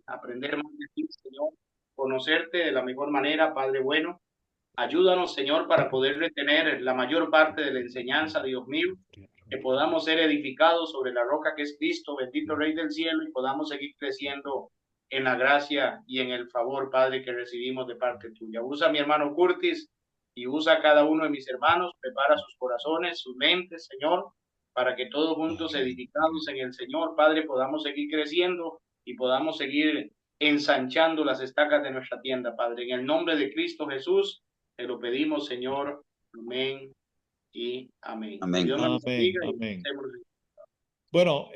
aprender más de ti, Señor, conocerte de la mejor manera, Padre bueno. Ayúdanos, Señor, para poder retener la mayor parte de la enseñanza, Dios mío, que podamos ser edificados sobre la roca que es Cristo, bendito Rey del cielo, y podamos seguir creciendo en la gracia y en el favor, Padre, que recibimos de parte tuya. Usa a mi hermano Curtis y usa a cada uno de mis hermanos, prepara sus corazones, sus mentes, Señor, para que todos juntos edificados en el Señor, Padre, podamos seguir creciendo y podamos seguir ensanchando las estacas de nuestra tienda, Padre. En el nombre de Cristo Jesús, te lo pedimos, Señor. Amén y amén. Que Amén. Dios me los Amén, bendiga y amén. estemos. Bueno,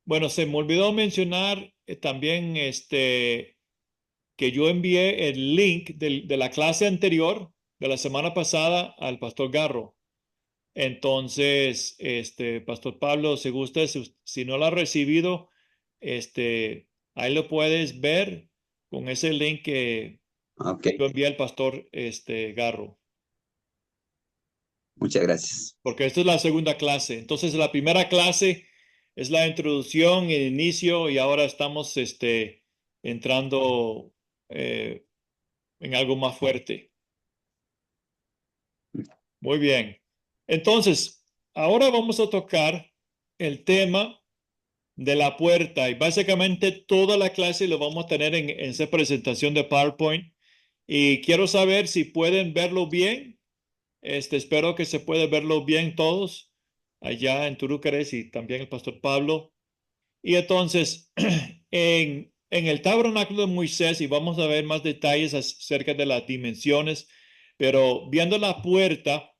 bueno, se me olvidó mencionar también que yo envié el link de la clase anterior de la semana pasada al Pastor Garro. Entonces, Pastor Pablo, si gusta, si no lo ha recibido, ahí lo puedes ver con ese link que Ok, yo envié al Pastor Garro. muchas gracias. Porque esta es la segunda clase. Entonces, la primera clase es la introducción, el inicio, y ahora estamos entrando en algo más fuerte. Muy bien. Entonces, ahora vamos a tocar el tema de la puerta y básicamente toda la clase lo vamos a tener en esa presentación de PowerPoint y quiero saber si pueden verlo bien. Espero que se pueda verlo bien todos allá en Turúcares y también el pastor Pablo. Y entonces, en el tabernáculo de Moisés, y vamos a ver más detalles acerca de las dimensiones, pero viendo la puerta,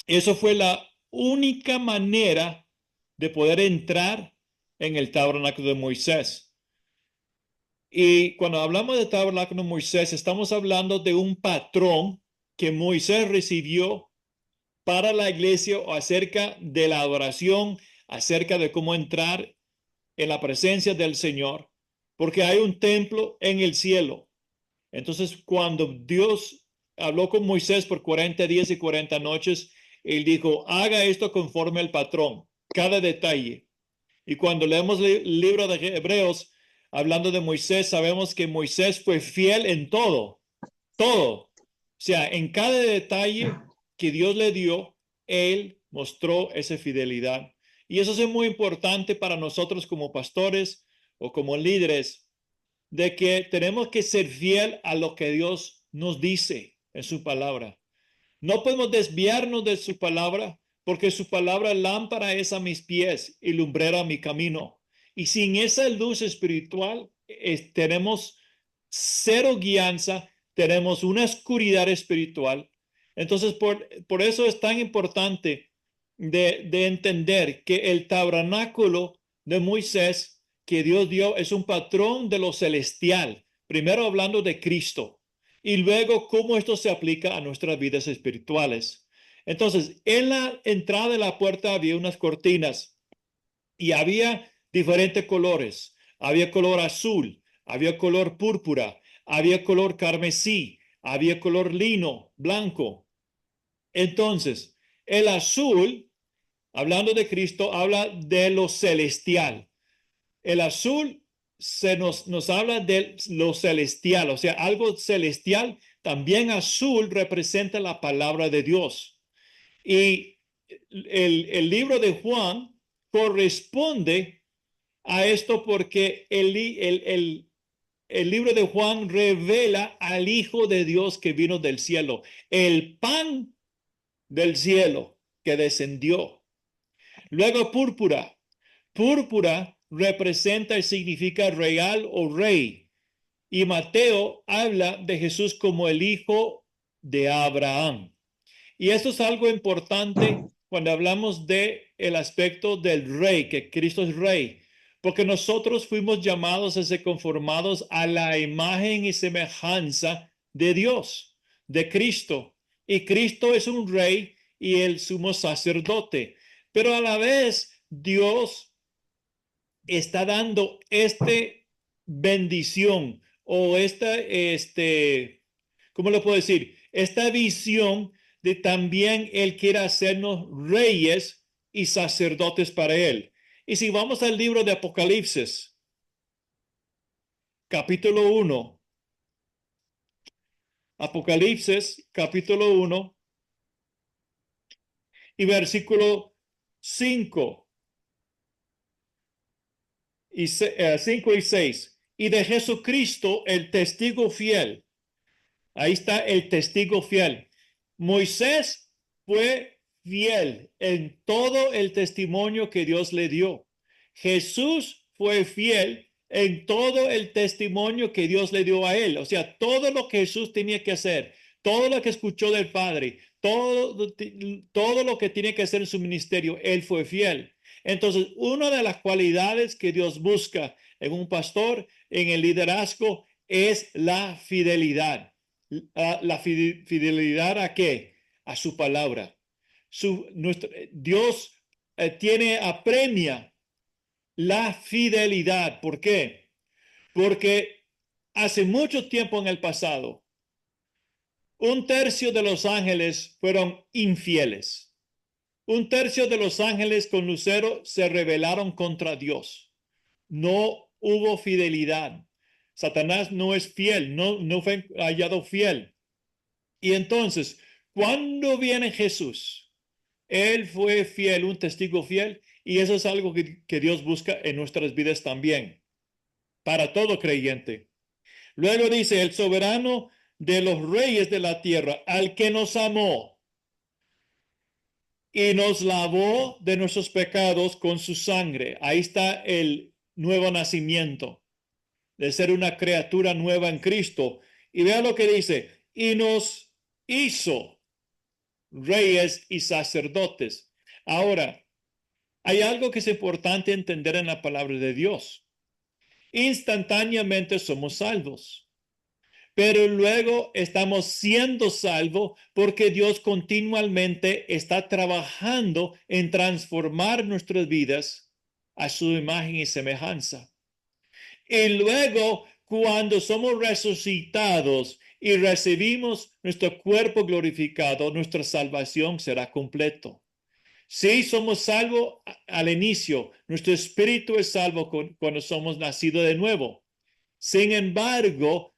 eso fue la única manera de poder entrar en el tabernáculo de Moisés. Y cuando hablamos de tabernáculo de Moisés, estamos hablando de un patrón que Moisés recibió para la iglesia o acerca de la adoración, acerca de cómo entrar en la presencia del Señor, porque hay un templo en el cielo. Entonces, cuando Dios habló con Moisés por 40 días y 40 noches, él dijo, haga esto conforme al patrón, cada detalle. Y cuando leemos el libro de Hebreos, hablando de Moisés, sabemos que Moisés fue fiel en todo, todo. O sea, en cada detalle que Dios le dio, él mostró esa fidelidad. Y eso es muy importante para nosotros como pastores o como líderes, de que tenemos que ser fiel a lo que Dios nos dice en su palabra. No podemos desviarnos de su palabra, porque su palabra lámpara es a mis pies y lumbrera a mi camino. Y sin esa luz espiritual, tenemos cero guianza, tenemos una oscuridad espiritual. Entonces, por eso es tan importante de entender que el tabernáculo de Moisés que Dios dio es un patrón de lo celestial. Primero hablando de Cristo y luego cómo esto se aplica a nuestras vidas espirituales. Entonces, en la entrada de la puerta había unas cortinas y había diferentes colores. Había color azul, había color púrpura, había color carmesí, había color lino, blanco. Entonces, el azul, hablando de Cristo, habla de lo celestial. El azul nos habla de lo celestial, o sea, algo celestial. También azul representa la palabra de Dios. Y el libro de Juan corresponde a esto porque el libro de Juan revela al Hijo de Dios que vino del cielo, el pan del cielo que descendió. Luego púrpura. Púrpura representa y significa real o rey. Y Mateo habla de Jesús como el hijo de Abraham. Y esto es algo importante cuando hablamos de el aspecto del rey, que Cristo es rey, porque nosotros fuimos llamados a ser conformados a la imagen y semejanza de Dios, de Cristo. Y Cristo es un rey y el sumo sacerdote. Pero a la vez Dios está dando bendición o ¿cómo le puedo decir? Esta visión de también Él quiere hacernos reyes y sacerdotes para Él. Y si vamos al libro de Apocalipsis, capítulo 1, Apocalipsis, capítulo 1 y versículo 5 5 y 6. Y de Jesucristo, el testigo fiel. Ahí está el testigo fiel. Moisés fue fiel en todo el testimonio que Dios le dio. Jesús fue fiel en todo el testimonio que Dios le dio a él. O sea, todo lo que Jesús tenía que hacer, todo lo que escuchó del Padre, todo lo que tiene que hacer en su ministerio, él fue fiel. Entonces, una de las cualidades que Dios busca en un pastor, en el liderazgo, es la fidelidad. La fidelidad ¿a qué? A su palabra. Dios apremia la fidelidad. ¿Por qué? Porque hace mucho tiempo en el pasado, un tercio de los ángeles fueron infieles. Un tercio de los ángeles con lucero se rebelaron contra Dios. No hubo fidelidad. Satanás no es fiel, no fue hallado fiel. Y entonces, cuando viene Jesús, Él fue fiel, un testigo fiel, y eso es algo que Dios busca en nuestras vidas también, para todo creyente. Luego dice, el soberano de los reyes de la tierra, al que nos amó y nos lavó de nuestros pecados con su sangre. Ahí está el nuevo nacimiento, de ser una criatura nueva en Cristo. Y vea lo que dice, y nos hizo reyes y sacerdotes. Ahora, hay algo que es importante entender en la palabra de Dios. Instantáneamente somos salvos, pero luego estamos siendo salvos porque Dios continuamente está trabajando en transformar nuestras vidas a su imagen y semejanza. Y luego, cuando somos resucitados y recibimos nuestro cuerpo glorificado, nuestra salvación será completo. Sí, somos salvos al inicio. Nuestro espíritu es salvo cuando somos nacidos de nuevo. Sin embargo,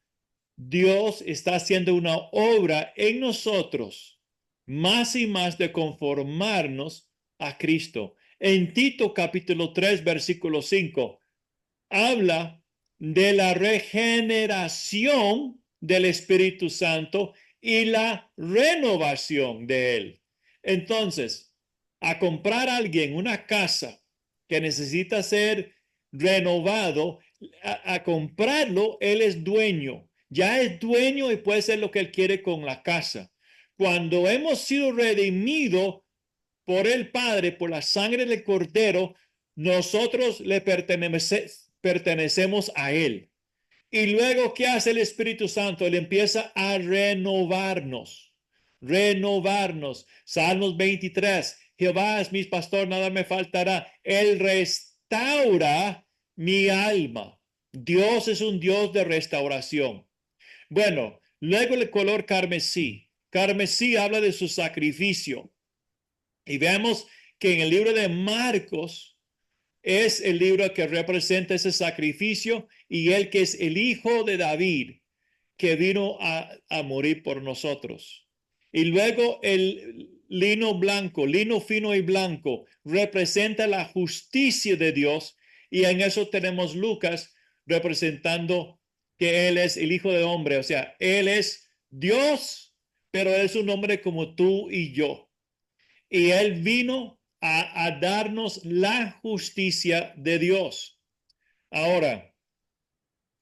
Dios está haciendo una obra en nosotros, más y más de conformarnos a Cristo. En Tito capítulo 3, versículo 5, habla de la regeneración del Espíritu Santo y la renovación de él. Entonces, a comprar a alguien una casa que necesita ser renovado, a comprarlo, él es dueño. Ya es dueño y puede hacer lo que él quiere con la casa. Cuando hemos sido redimidos por el Padre, por la sangre del Cordero, nosotros le pertenecemos a Él. Y luego, ¿qué hace el Espíritu Santo? Él empieza a renovarnos. Renovarnos. Salmos 23. Jehová es mi pastor, nada me faltará. Él restaura mi alma. Dios es un Dios de restauración. Bueno, luego el color carmesí. Carmesí habla de su sacrificio. Y vemos que en el libro de Marcos es el libro que representa ese sacrificio y el que es el hijo de David que vino a morir por nosotros. Y luego el lino blanco, lino fino y blanco, representa la justicia de Dios. Y en eso tenemos Lucas representando que Él es el Hijo de Hombre. O sea, Él es Dios, pero Él es un hombre como tú y yo. Y Él vino a darnos la justicia de Dios. Ahora,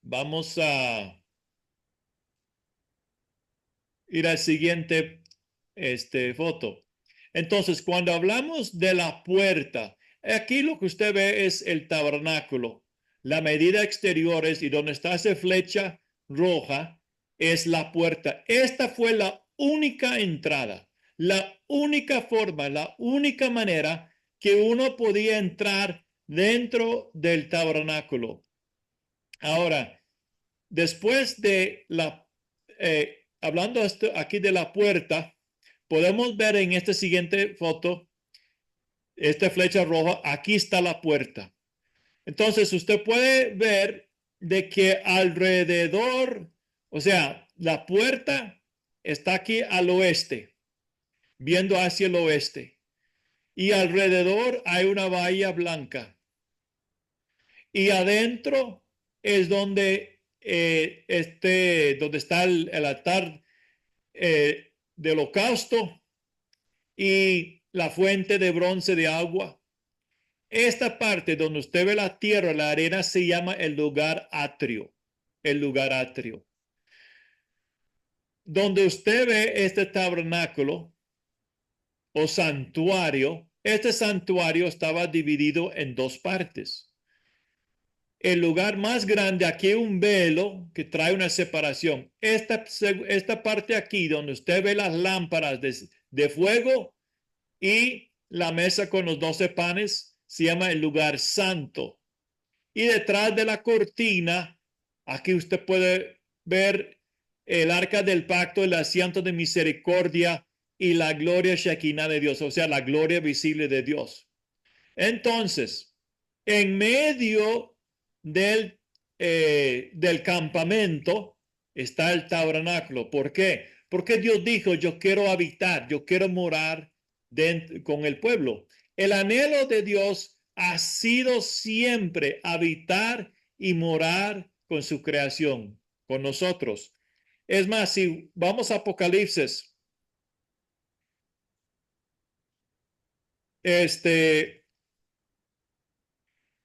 vamos a ir al siguiente foto. Entonces, cuando hablamos de la puerta, aquí lo que usted ve es el tabernáculo. La medida exterior es, y donde está esa flecha roja, es la puerta. Esta fue la única entrada, la única forma, la única manera que uno podía entrar dentro del tabernáculo. Ahora, después de hablando aquí de la puerta, podemos ver en esta siguiente foto esta flecha roja, aquí está la puerta. Entonces usted puede ver de que alrededor, o sea, la puerta está aquí al oeste, viendo hacia el oeste. Y alrededor hay una bahía blanca. Y adentro es donde, donde está el altar del holocausto y la fuente de bronce de agua. Esta parte donde usted ve la tierra, la arena, se llama el lugar atrio. El lugar atrio. Donde usted ve este tabernáculo o santuario, este santuario estaba dividido en dos partes. El lugar más grande, aquí hay un velo que trae una separación. Esta parte aquí, donde usted ve las lámparas de fuego y la mesa con los 12 panes, se llama el lugar santo. Y detrás de la cortina, aquí usted puede ver el arca del pacto, el asiento de misericordia y la gloria Shekinah de Dios, o sea, la gloria visible de Dios. Entonces, en medio del campamento está el tabernáculo. ¿Por qué? Porque Dios dijo, yo quiero habitar, yo quiero morar con el pueblo. El anhelo de Dios ha sido siempre habitar y morar con su creación, con nosotros. Es más, si vamos a Apocalipsis,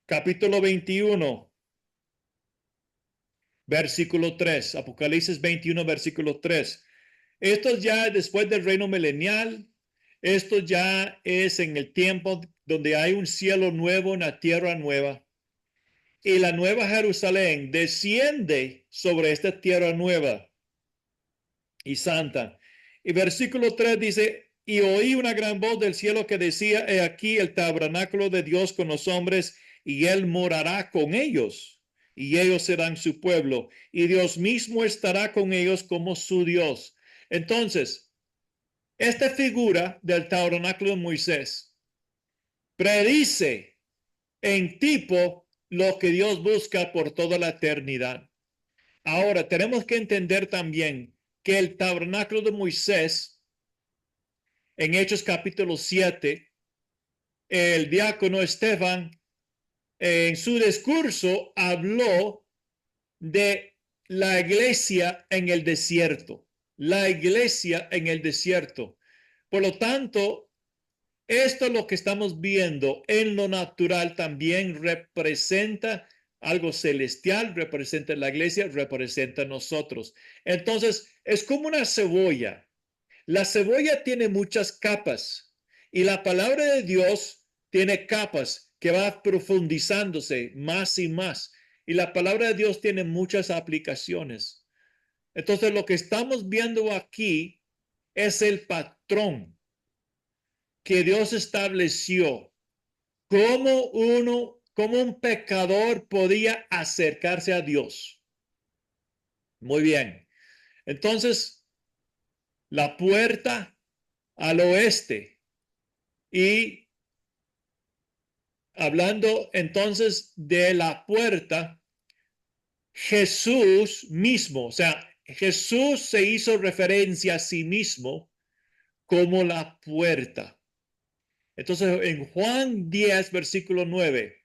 capítulo 21, versículo 3, Apocalipsis 21, versículo 3. Esto ya después del reino milenial, esto ya es en el tiempo donde hay un cielo nuevo, una tierra nueva. Y la nueva Jerusalén desciende sobre esta tierra nueva y santa. Y versículo 3 dice, y oí una gran voz del cielo que decía, he aquí el tabernáculo de Dios con los hombres, y él morará con ellos, y ellos serán su pueblo, y Dios mismo estará con ellos como su Dios. Entonces, esta figura del tabernáculo de Moisés predice en tipo lo que Dios busca por toda la eternidad. Ahora, tenemos que entender también que el tabernáculo de Moisés, en Hechos capítulo 7, el diácono Esteban, en su discurso, habló de la iglesia en el desierto. La iglesia en el desierto. Por lo tanto, esto es lo que estamos viendo en lo natural también representa algo celestial, representa la iglesia, representa a nosotros. Entonces, es como una cebolla. La cebolla tiene muchas capas y la palabra de Dios tiene capas que va profundizándose más y más. Y la palabra de Dios tiene muchas aplicaciones. Entonces, lo que estamos viendo aquí es el patrón que Dios estableció, cómo un pecador podía acercarse a Dios. Muy bien. Entonces, la puerta al oeste. Y hablando entonces de la puerta, Jesús mismo, o sea, Jesús se hizo referencia a sí mismo como la puerta. Entonces, en Juan 10, versículo 9,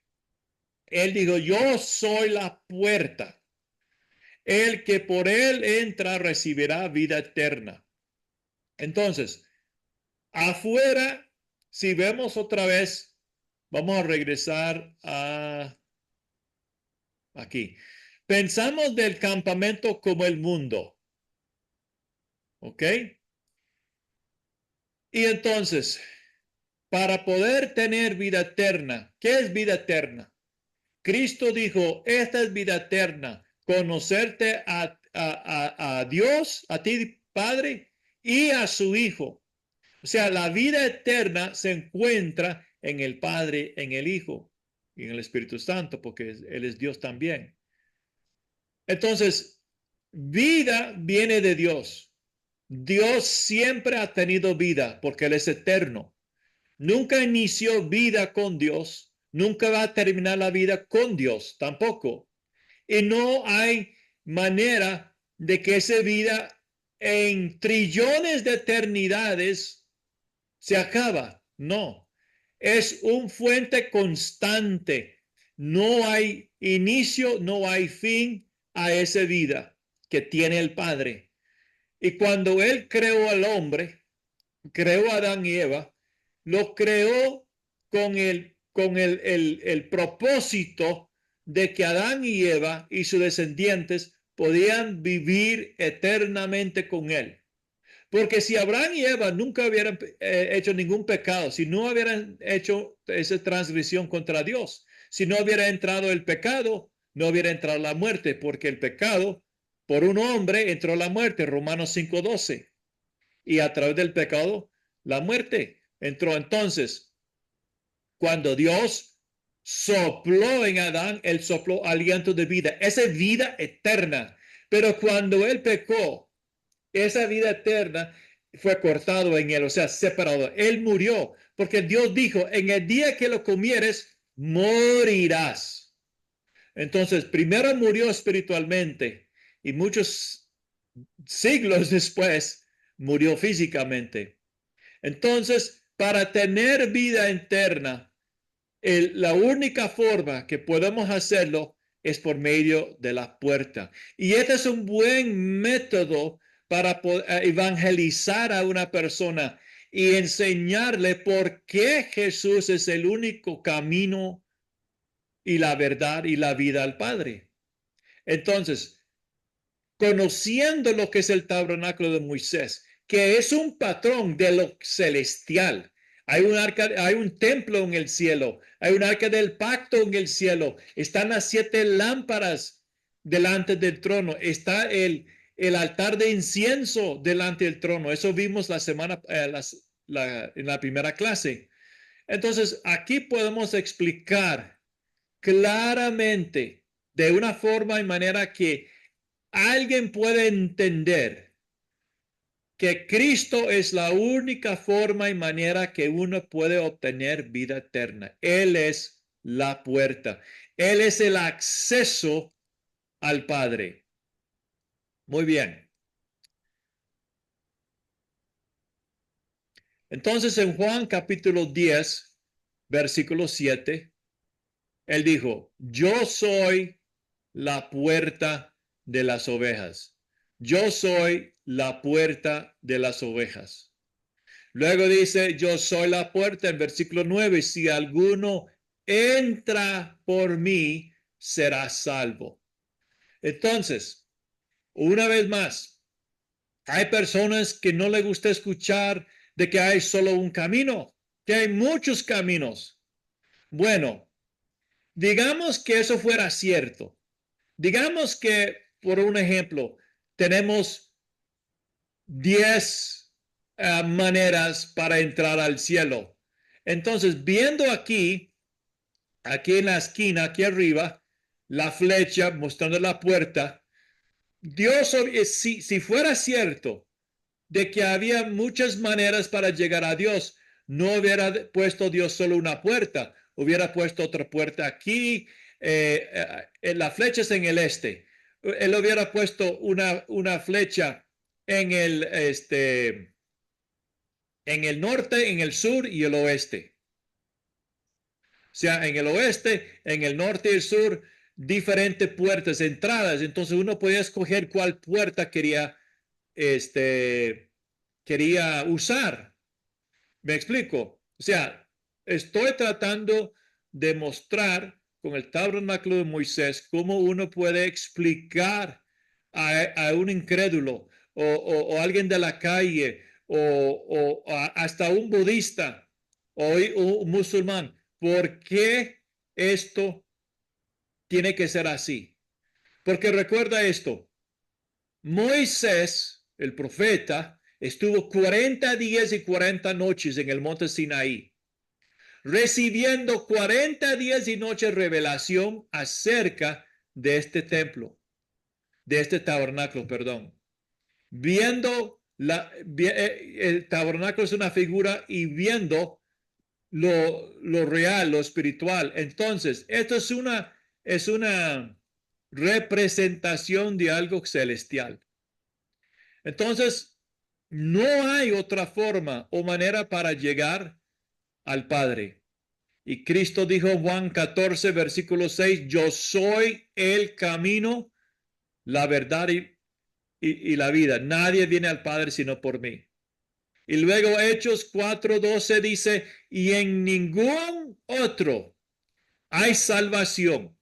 él dijo, yo soy la puerta. El que por él entra recibirá vida eterna. Entonces, afuera, si vemos otra vez, vamos a regresar a aquí. Pensamos del campamento como el mundo. ¿Ok? Y entonces, para poder tener vida eterna, ¿qué es vida eterna? Cristo dijo, esta es vida eterna, conocerte a Dios, a ti Padre, y a su Hijo. O sea, la vida eterna se encuentra en el Padre, en el Hijo y en el Espíritu Santo, porque Él es Dios también. Entonces, vida viene de Dios. Dios siempre ha tenido vida porque Él es eterno. nunca inició vida con Dios, nunca va a terminar la vida con Dios tampoco. Y no hay manera de que esa vida en trillones de eternidades se acaba. No, es un fuente constante. No hay inicio, no hay fin a esa vida que tiene el Padre. Y cuando Él creó al hombre, creó a Adán y Eva, lo creó con el propósito de que Adán y Eva y sus descendientes podían vivir eternamente con Él. Porque si Abraham y Eva nunca hubieran hecho ningún pecado, si no hubieran hecho esa transgresión contra Dios, si no hubiera entrado el pecado, no hubiera entrado la muerte, porque el pecado, por un hombre, entró la muerte, Romanos 5:12. Y a través del pecado, la muerte entró. Entonces, cuando Dios sopló en Adán, él sopló aliento de vida, esa vida eterna. Pero cuando él pecó, esa vida eterna fue cortado en él, o sea, separado. Él murió, porque Dios dijo, en el día que lo comieres, morirás. Entonces, primero murió espiritualmente y muchos siglos después murió físicamente. Entonces, para tener vida eterna, la única forma que podemos hacerlo es por medio de la puerta. Y este es un buen método para evangelizar a una persona y enseñarle por qué Jesús es el único camino y la verdad y la vida al Padre. Entonces, conociendo lo que es el tabernáculo de Moisés, que es un patrón de lo celestial. Hay un arca, hay un templo en el cielo, hay un arca del pacto en el cielo, están las 7 lámparas delante del trono, está el altar de incienso delante del trono. Eso vimos la semana, en la primera clase. Entonces, aquí podemos explicar claramente de una forma y manera que alguien puede entender que Cristo es la única forma y manera que uno puede obtener vida eterna. Él es la puerta. Él es el acceso al Padre. Muy bien. Entonces en Juan capítulo 10, versículo 7, él dijo, yo soy la puerta de las ovejas. Yo soy la puerta de las ovejas. Luego dice, yo soy la puerta en versículo 9, si alguno entra por mí, será salvo. Entonces, una vez más, hay personas que no les gusta escuchar de que hay solo un camino, que hay muchos caminos. Bueno, digamos que eso fuera cierto. Digamos que, por un ejemplo, tenemos 10 maneras para entrar al cielo. Entonces, viendo aquí en la esquina, aquí arriba, la flecha mostrando la puerta, Dios, si fuera cierto de que había muchas maneras para llegar a Dios, no hubiera puesto Dios solo una puerta, hubiera puesto otra puerta aquí, la flecha es en el este, él hubiera puesto una flecha en en el norte, en el sur y el oeste. O sea, en el oeste, en el norte y el sur, diferentes puertas, entradas. Entonces uno podía escoger cuál puerta quería usar. ¿Me explico? O sea, estoy tratando de mostrar con el tabernáculo de Moisés cómo uno puede explicar a un incrédulo o alguien de la calle o hasta un budista o un musulmán por qué esto tiene que ser así. Porque recuerda esto, Moisés, el profeta, estuvo 40 días y 40 noches en el monte Sinaí, recibiendo 40 días y noches revelación acerca de este templo, de este tabernáculo, perdón. Viendo el tabernáculo es una figura y viendo lo real, lo espiritual. Entonces, esto es una representación de algo celestial. Entonces, no hay otra forma o manera para llegar al Padre. Y Cristo dijo en Juan 14, versículo 6, yo soy el camino, la verdad y la vida. Nadie viene al Padre sino por mí. Y luego Hechos 4:12 dice, y en ningún otro hay salvación,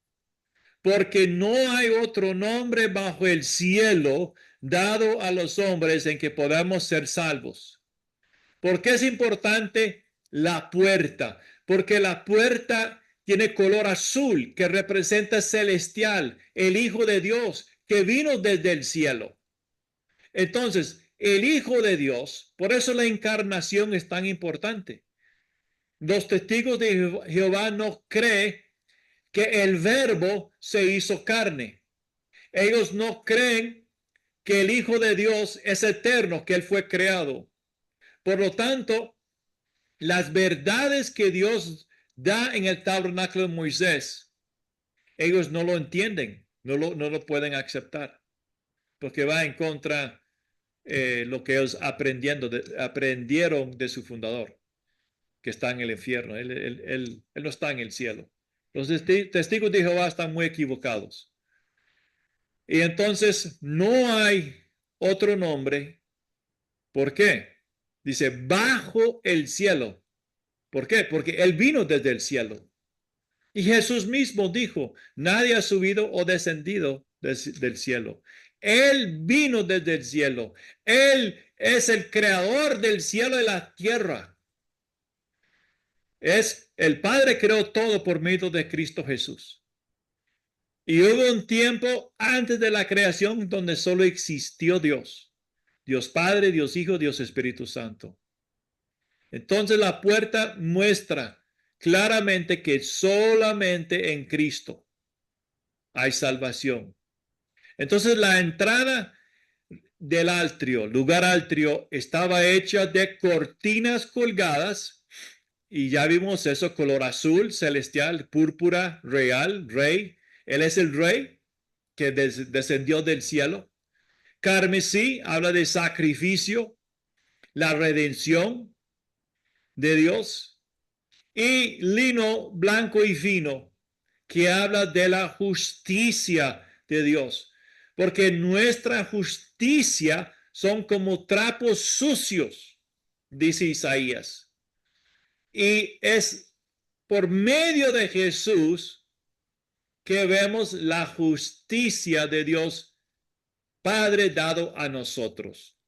porque no hay otro nombre bajo el cielo dado a los hombres en que podamos ser salvos. ¿Por qué es importante la puerta? Porque la puerta tiene color azul que representa celestial, el Hijo de Dios que vino desde el cielo. Entonces, el Hijo de Dios, por eso la encarnación es tan importante. Los testigos de Jehová no creen que el verbo se hizo carne. Ellos no creen que el Hijo de Dios es eterno, que él fue creado. Por lo tanto, las verdades que Dios da en el tabernáculo de Moisés, ellos no lo entienden, no lo pueden aceptar, porque va en contra lo que ellos aprendieron de su fundador, que está en el infierno. Él no está en el cielo. Los testigos de Jehová están muy equivocados. Y entonces no hay otro nombre. ¿Por qué? Dice, bajo el cielo. ¿Por qué? Porque él vino desde el cielo. Y Jesús mismo dijo, nadie ha subido o descendido del cielo. Él vino desde el cielo. Él es el creador del cielo y la tierra. El Padre creó todo por medio de Cristo Jesús. Y hubo un tiempo antes de la creación donde solo existió Dios. Dios Padre, Dios Hijo, Dios Espíritu Santo. Entonces la puerta muestra claramente que solamente en Cristo hay salvación. Entonces la entrada del atrio, lugar atrio, estaba hecha de cortinas colgadas y ya vimos eso, color azul, celestial, púrpura, real, rey. Él es el rey que descendió del cielo. Carmesí habla de sacrificio, la redención de Dios. Y lino blanco y fino, que habla de la justicia de Dios. Porque nuestra justicia son como trapos sucios, dice Isaías. Y es por medio de Jesús que vemos la justicia de Dios Padre dado a nosotros.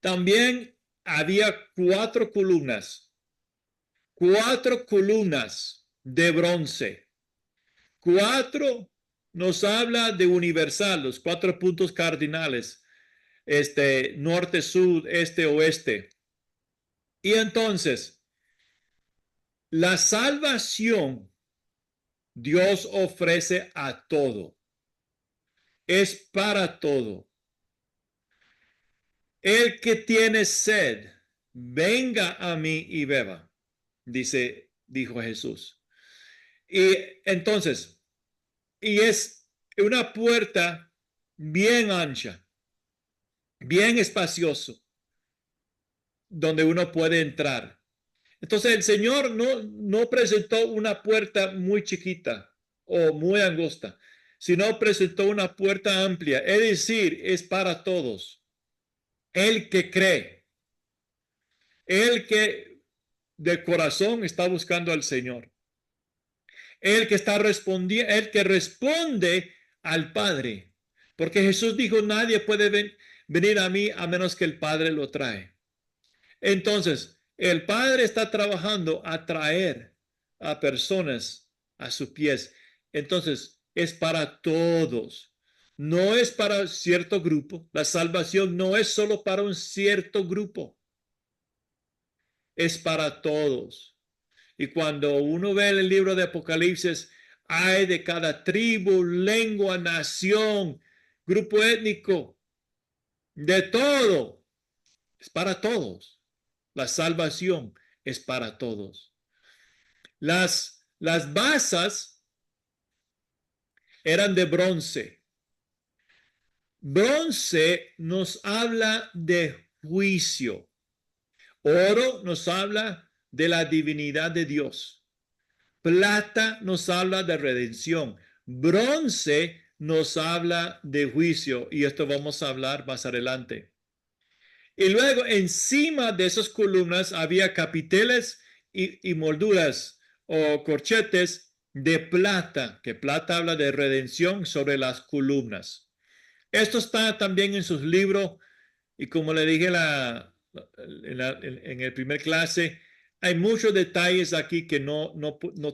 También había cuatro columnas de bronce. Cuatro nos habla de universal, los cuatro puntos cardinales, norte, sur, este, oeste. Y entonces, la salvación Dios ofrece a todo. Es para todo. El que tiene sed, venga a mí y beba, dijo Jesús. Y entonces, y es una puerta bien ancha, bien espacioso, donde uno puede entrar. Entonces el Señor no presentó una puerta muy chiquita o muy angosta, sino presentó una puerta amplia, es decir, es para todos. El que cree, el que de corazón está buscando al Señor, el que está respondiendo, el que responde al Padre, porque Jesús dijo, nadie puede venir a mí a menos que el Padre lo trae. Entonces, el Padre está trabajando a traer a personas a sus pies. Entonces, es para todos. No es para cierto grupo. La salvación no es solo para un cierto grupo. Es para todos. Y cuando uno ve el libro de Apocalipsis, hay de cada tribu, lengua, nación, grupo étnico, de todo. Es para todos. La salvación es para todos. Las basas eran de bronce. Bronce nos habla de juicio. Oro nos habla de la divinidad de Dios. Plata nos habla de redención. Bronce nos habla de juicio. Y esto vamos a hablar más adelante. Y luego encima de esas columnas había capiteles y molduras o corchetes de plata, que plata habla de redención sobre las columnas. Esto está también en sus libros y como le dije en el primer clase, hay muchos detalles aquí que no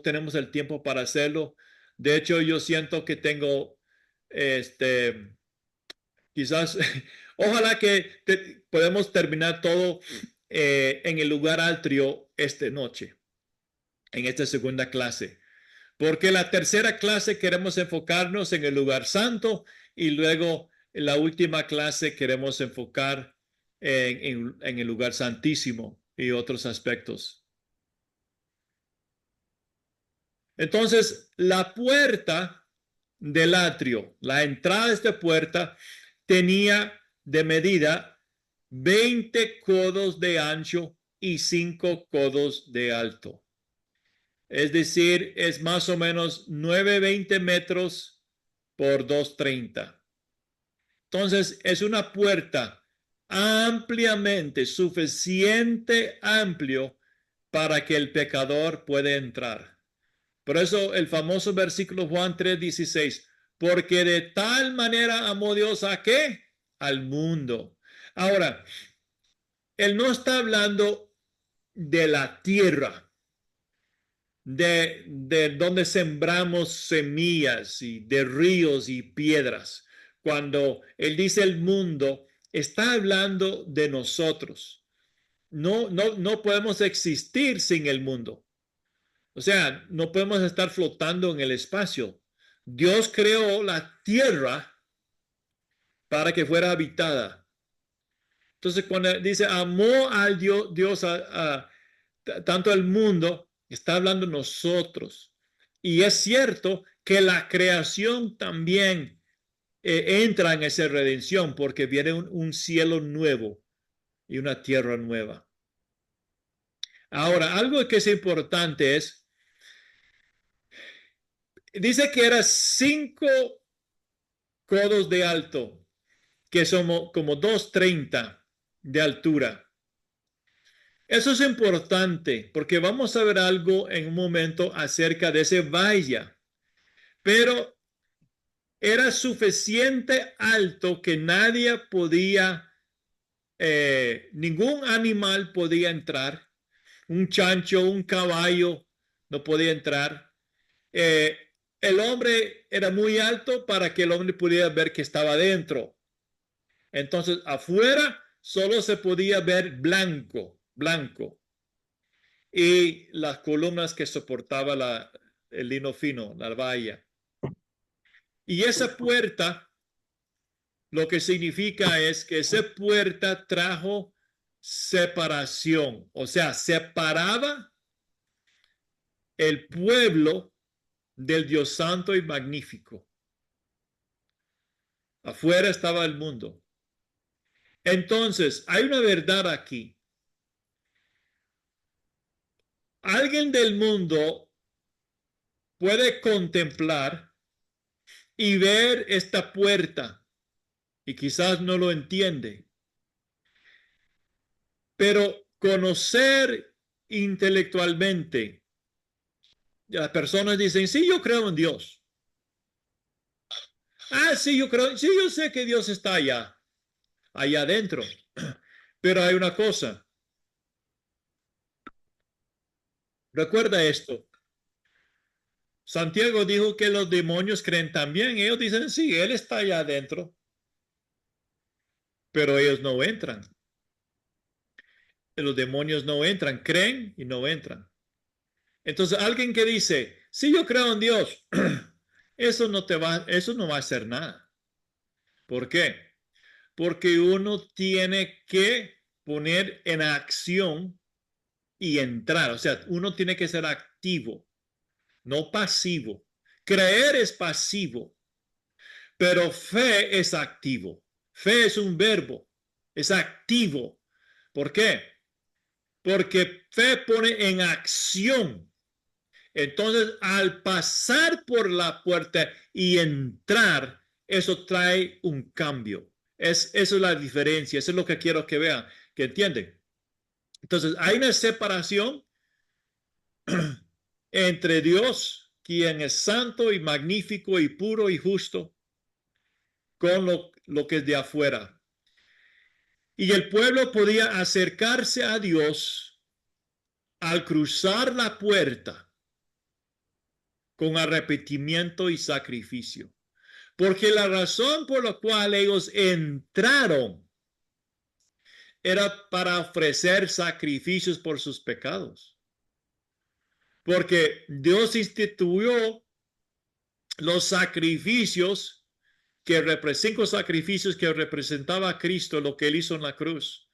tenemos el tiempo para hacerlo. De hecho, yo siento que tengo quizás, ojalá que podemos terminar todo en el lugar atrio esta noche, en esta segunda clase. Porque la tercera clase queremos enfocarnos en el lugar santo y luego en la última clase queremos enfocar en el lugar santísimo y otros aspectos. Entonces, la puerta del atrio, la entrada de esta puerta tenía de medida 20 codos de ancho y 5 codos de alto. Es decir, es más o menos 920 metros por 230. Entonces, es una puerta ampliamente, suficiente amplio para que el pecador pueda entrar. Por eso el famoso versículo Juan 3:16, porque de tal manera amó Dios a qué? Al mundo. Ahora, él no está hablando de la tierra, de donde sembramos semillas y de ríos y piedras. Cuando él dice el mundo, está hablando de nosotros. No podemos existir sin el mundo. O sea, no podemos estar flotando en el espacio. Dios creó la tierra para que fuera habitada. Entonces, cuando dice amó al Dios tanto al mundo, está hablando nosotros. Y es cierto que la creación también entra en esa redención porque viene un cielo nuevo y una tierra nueva. Ahora, algo que es importante es, dice que era 5 codos de alto, que somos como 230 de altura. Eso es importante porque vamos a ver algo en un momento acerca de ese valla, pero era suficiente alto que nadie podía, ningún animal podía entrar, un chancho, un caballo no podía entrar. Eh, el hombre era muy alto para que el hombre pudiera ver que estaba dentro. Entonces, afuera solo se podía ver blanco, blanco. Y las columnas que soportaba el lino fino, la valla. Y esa puerta, lo que significa es que esa puerta trajo separación, o sea, separaba el pueblo del Dios santo y magnífico. Afuera estaba el mundo. Entonces, hay una verdad aquí. Alguien del mundo puede contemplar y ver esta puerta y quizás no lo entiende, pero conocer intelectualmente, las personas dicen, sí, yo creo en Dios. Ah, sí, yo creo, sí, yo sé que Dios está allá adentro. Pero hay una cosa, recuerda esto. Santiago dijo que los demonios creen también. Ellos dicen, sí, Él está allá adentro, pero ellos no entran. Los demonios no entran, creen y no entran. Entonces, alguien que dice, sí, yo creo en Dios, eso no va a hacer nada. ¿Por qué? Porque uno tiene que poner en acción y entrar. O sea, uno tiene que ser activo, no pasivo. Creer es pasivo, pero fe es activo. Fe es un verbo, es activo. ¿Por qué? Porque fe pone en acción. Entonces, al pasar por la puerta y entrar, eso trae un cambio. Eso es la diferencia. Eso es lo que quiero que vean, que entienden. Entonces, hay una separación entre Dios, quien es santo y magnífico y puro y justo, con lo que es de afuera. Y el pueblo podía acercarse a Dios al cruzar la puerta con arrepentimiento y sacrificio. Porque la razón por la cual ellos entraron era para ofrecer sacrificios por sus pecados. Porque Dios instituyó los sacrificios cinco sacrificios que representaba a Cristo, lo que él hizo en la cruz.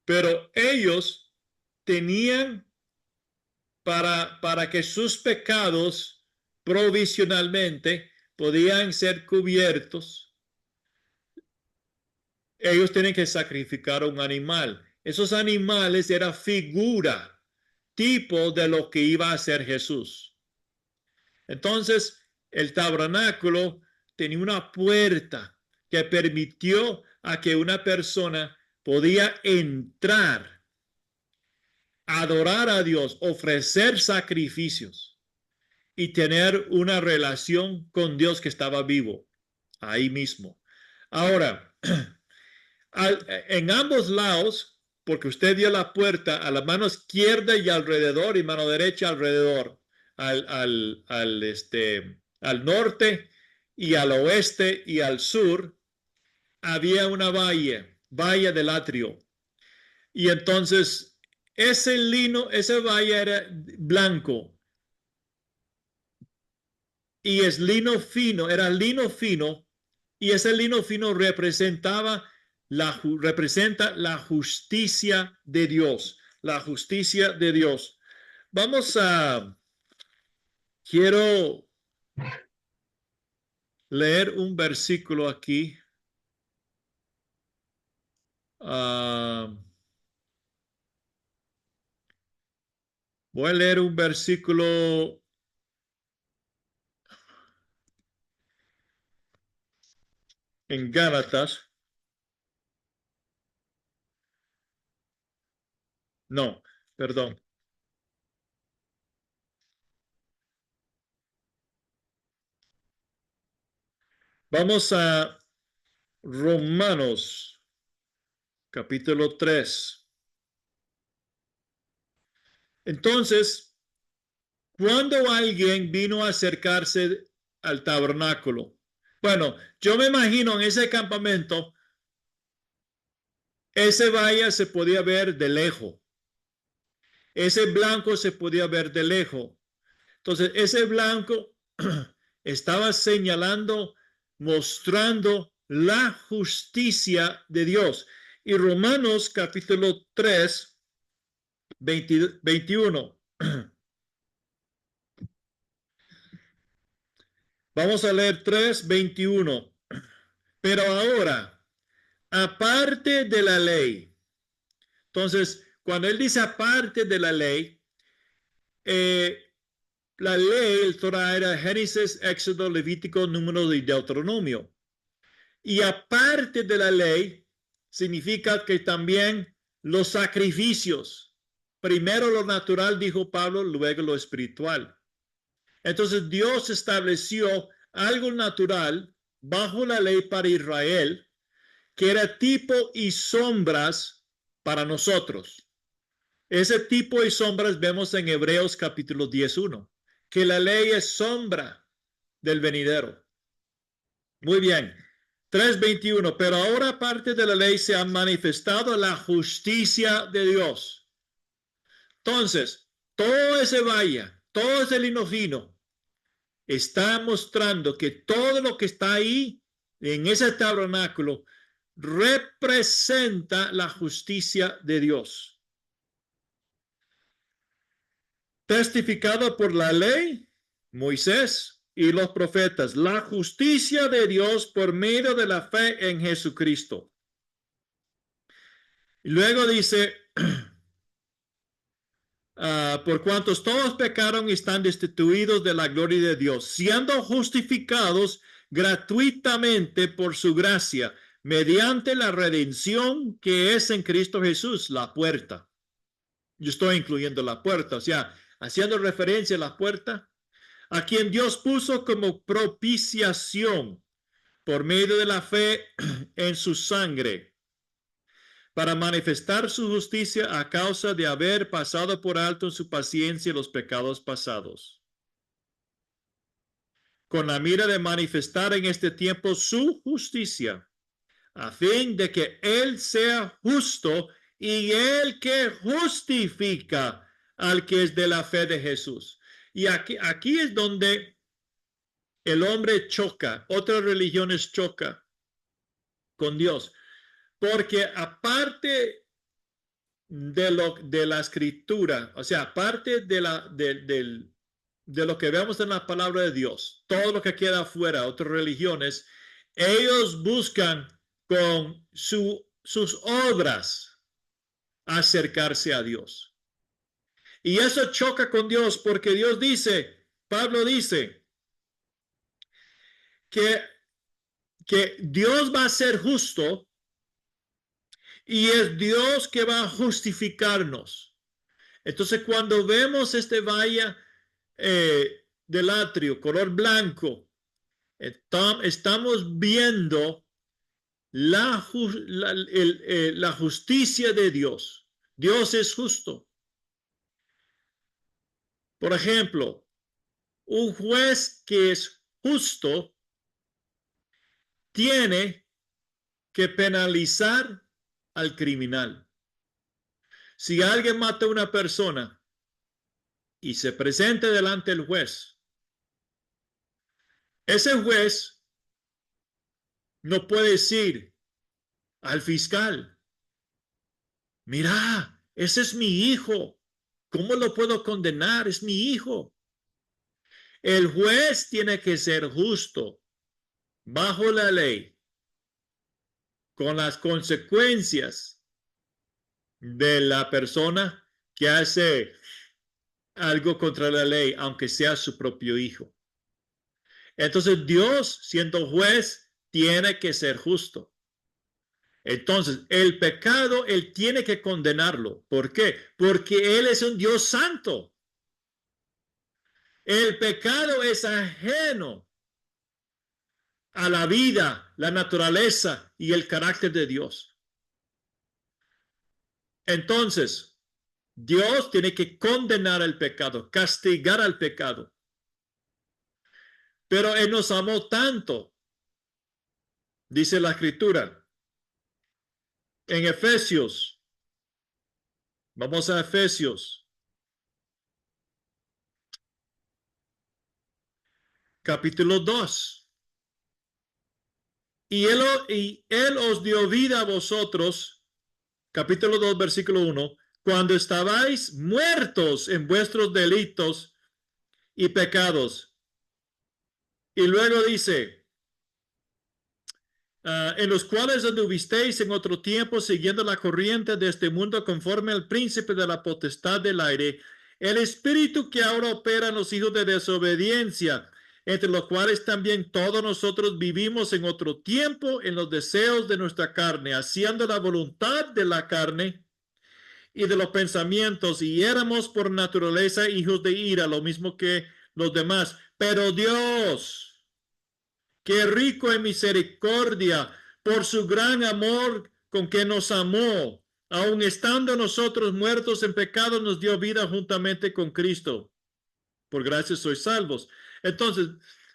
Pero ellos tenían para que sus pecados provisionalmente podían ser cubiertos, ellos tienen que sacrificar un animal. Esos animales eran figura, tipo de lo que iba a hacer Jesús. Entonces, el tabernáculo tenía una puerta que permitió a que una persona podía entrar, adorar a Dios, ofrecer sacrificios y tener una relación con Dios que estaba vivo ahí mismo. Ahora, en ambos lados, porque usted dio la puerta a la mano izquierda y alrededor y mano derecha alrededor, al norte y al oeste y al sur, había una valle del atrio. Y entonces ese valle era blanco y es lino fino, era lino fino, y ese lino fino representa la justicia de Dios, la justicia de Dios. Quiero leer un versículo aquí. Voy a leer un versículo en Gálatas. No, perdón. Vamos a Romanos, capítulo 3. Entonces, cuando alguien vino a acercarse al tabernáculo, bueno, yo me imagino en ese campamento, ese valle se podía ver de lejos, ese blanco se podía ver de lejos. Entonces, ese blanco estaba señalando, mostrando la justicia de Dios. Y Romanos capítulo 3, 21. Vamos a leer 3, 21. Pero ahora, aparte de la ley. Entonces, cuando él dice aparte de la ley, el Torah era Génesis, Éxodo, Levítico, Número y Deuteronomio. Y aparte de la ley, significa que también los sacrificios. Primero lo natural, dijo Pablo, luego lo espiritual. Entonces Dios estableció algo natural bajo la ley para Israel, que era tipo y sombras para nosotros. Ese tipo y sombras vemos en Hebreos capítulo 10:1, que la ley es sombra del venidero. Muy bien. 3:21, pero ahora aparte de la ley se ha manifestado la justicia de Dios. Entonces, todo ese valle, todo ese lino fino, está mostrando que todo lo que está ahí, en ese tabernáculo, representa la justicia de Dios. testificado por la ley, Moisés y los profetas, la justicia de Dios por medio de la fe en Jesucristo. Y luego dice, por cuantos todos pecaron y están destituidos de la gloria de Dios, siendo justificados gratuitamente por su gracia, mediante la redención que es en Cristo Jesús, la puerta. Yo estoy incluyendo la puerta, o sea, haciendo referencia a la puerta, a quien Dios puso como propiciación por medio de la fe en su sangre, para manifestar su justicia a causa de haber pasado por alto en su paciencia los pecados pasados, con la mira de manifestar en este tiempo su justicia, a fin de que Él sea justo y el que justifica al que es de la fe de Jesús. Y aquí es donde el hombre choca, otras religiones choca con Dios, porque aparte de la escritura, o sea, aparte de lo que vemos en la palabra de Dios, todo lo que queda afuera, otras religiones, ellos buscan con sus obras acercarse a Dios. Y eso choca con Dios porque Dios dice, Pablo dice, que Dios va a ser justo y es Dios que va a justificarnos. Entonces, cuando vemos este valle del atrio, color blanco, estamos viendo la justicia de Dios. Dios es justo. Por ejemplo, un juez que es justo tiene que penalizar al criminal. Si alguien mata a una persona y se presenta delante del juez, ese juez no puede decir al fiscal, mira, ese es mi hijo, ¿cómo lo puedo condenar? Es mi hijo. El juez tiene que ser justo, bajo la ley, con las consecuencias de la persona que hace algo contra la ley, aunque sea su propio hijo. Entonces Dios, siendo juez, tiene que ser justo. Entonces, el pecado, Él tiene que condenarlo. ¿Por qué? Porque Él es un Dios santo. El pecado es ajeno a la vida, la naturaleza y el carácter de Dios. Entonces, Dios tiene que condenar el pecado, castigar al pecado. Pero Él nos amó tanto, dice la Escritura. En Efesios, vamos a Efesios, capítulo 2. Y él os dio vida a vosotros, capítulo 2, versículo 1, cuando estabais muertos en vuestros delitos y pecados. Y luego dice, en los cuales anduvisteis en otro tiempo siguiendo la corriente de este mundo conforme al príncipe de la potestad del aire, el espíritu que ahora opera en los hijos de desobediencia, entre los cuales también todos nosotros vivimos en otro tiempo en los deseos de nuestra carne, haciendo la voluntad de la carne y de los pensamientos, y éramos por naturaleza hijos de ira, lo mismo que los demás. Pero Dios, que rico en misericordia, por su gran amor con que nos amó, aun estando nosotros muertos en pecado, nos dio vida juntamente con Cristo. Por gracia sois salvos. Entonces,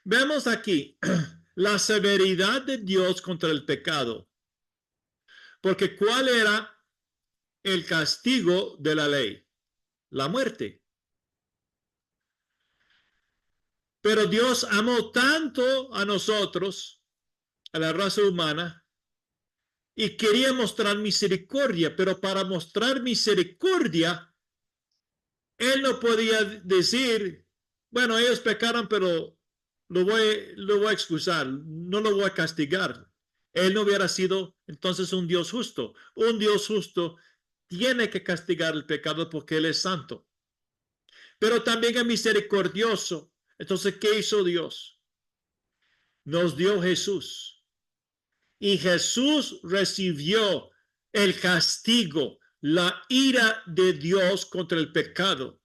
vemos aquí la severidad de Dios contra el pecado. Porque ¿cuál era el castigo de la ley? La muerte. Pero Dios amó tanto a nosotros, a la raza humana, y quería mostrar misericordia, pero para mostrar misericordia Él no podía decir, bueno, ellos pecaron, pero lo voy a excusar, no lo voy a castigar. Él no hubiera sido entonces un Dios justo. Un Dios justo tiene que castigar el pecado porque Él es santo. Pero también es misericordioso. Entonces, ¿qué hizo Dios? Nos dio Jesús. Y Jesús recibió el castigo, la ira de Dios contra el pecado.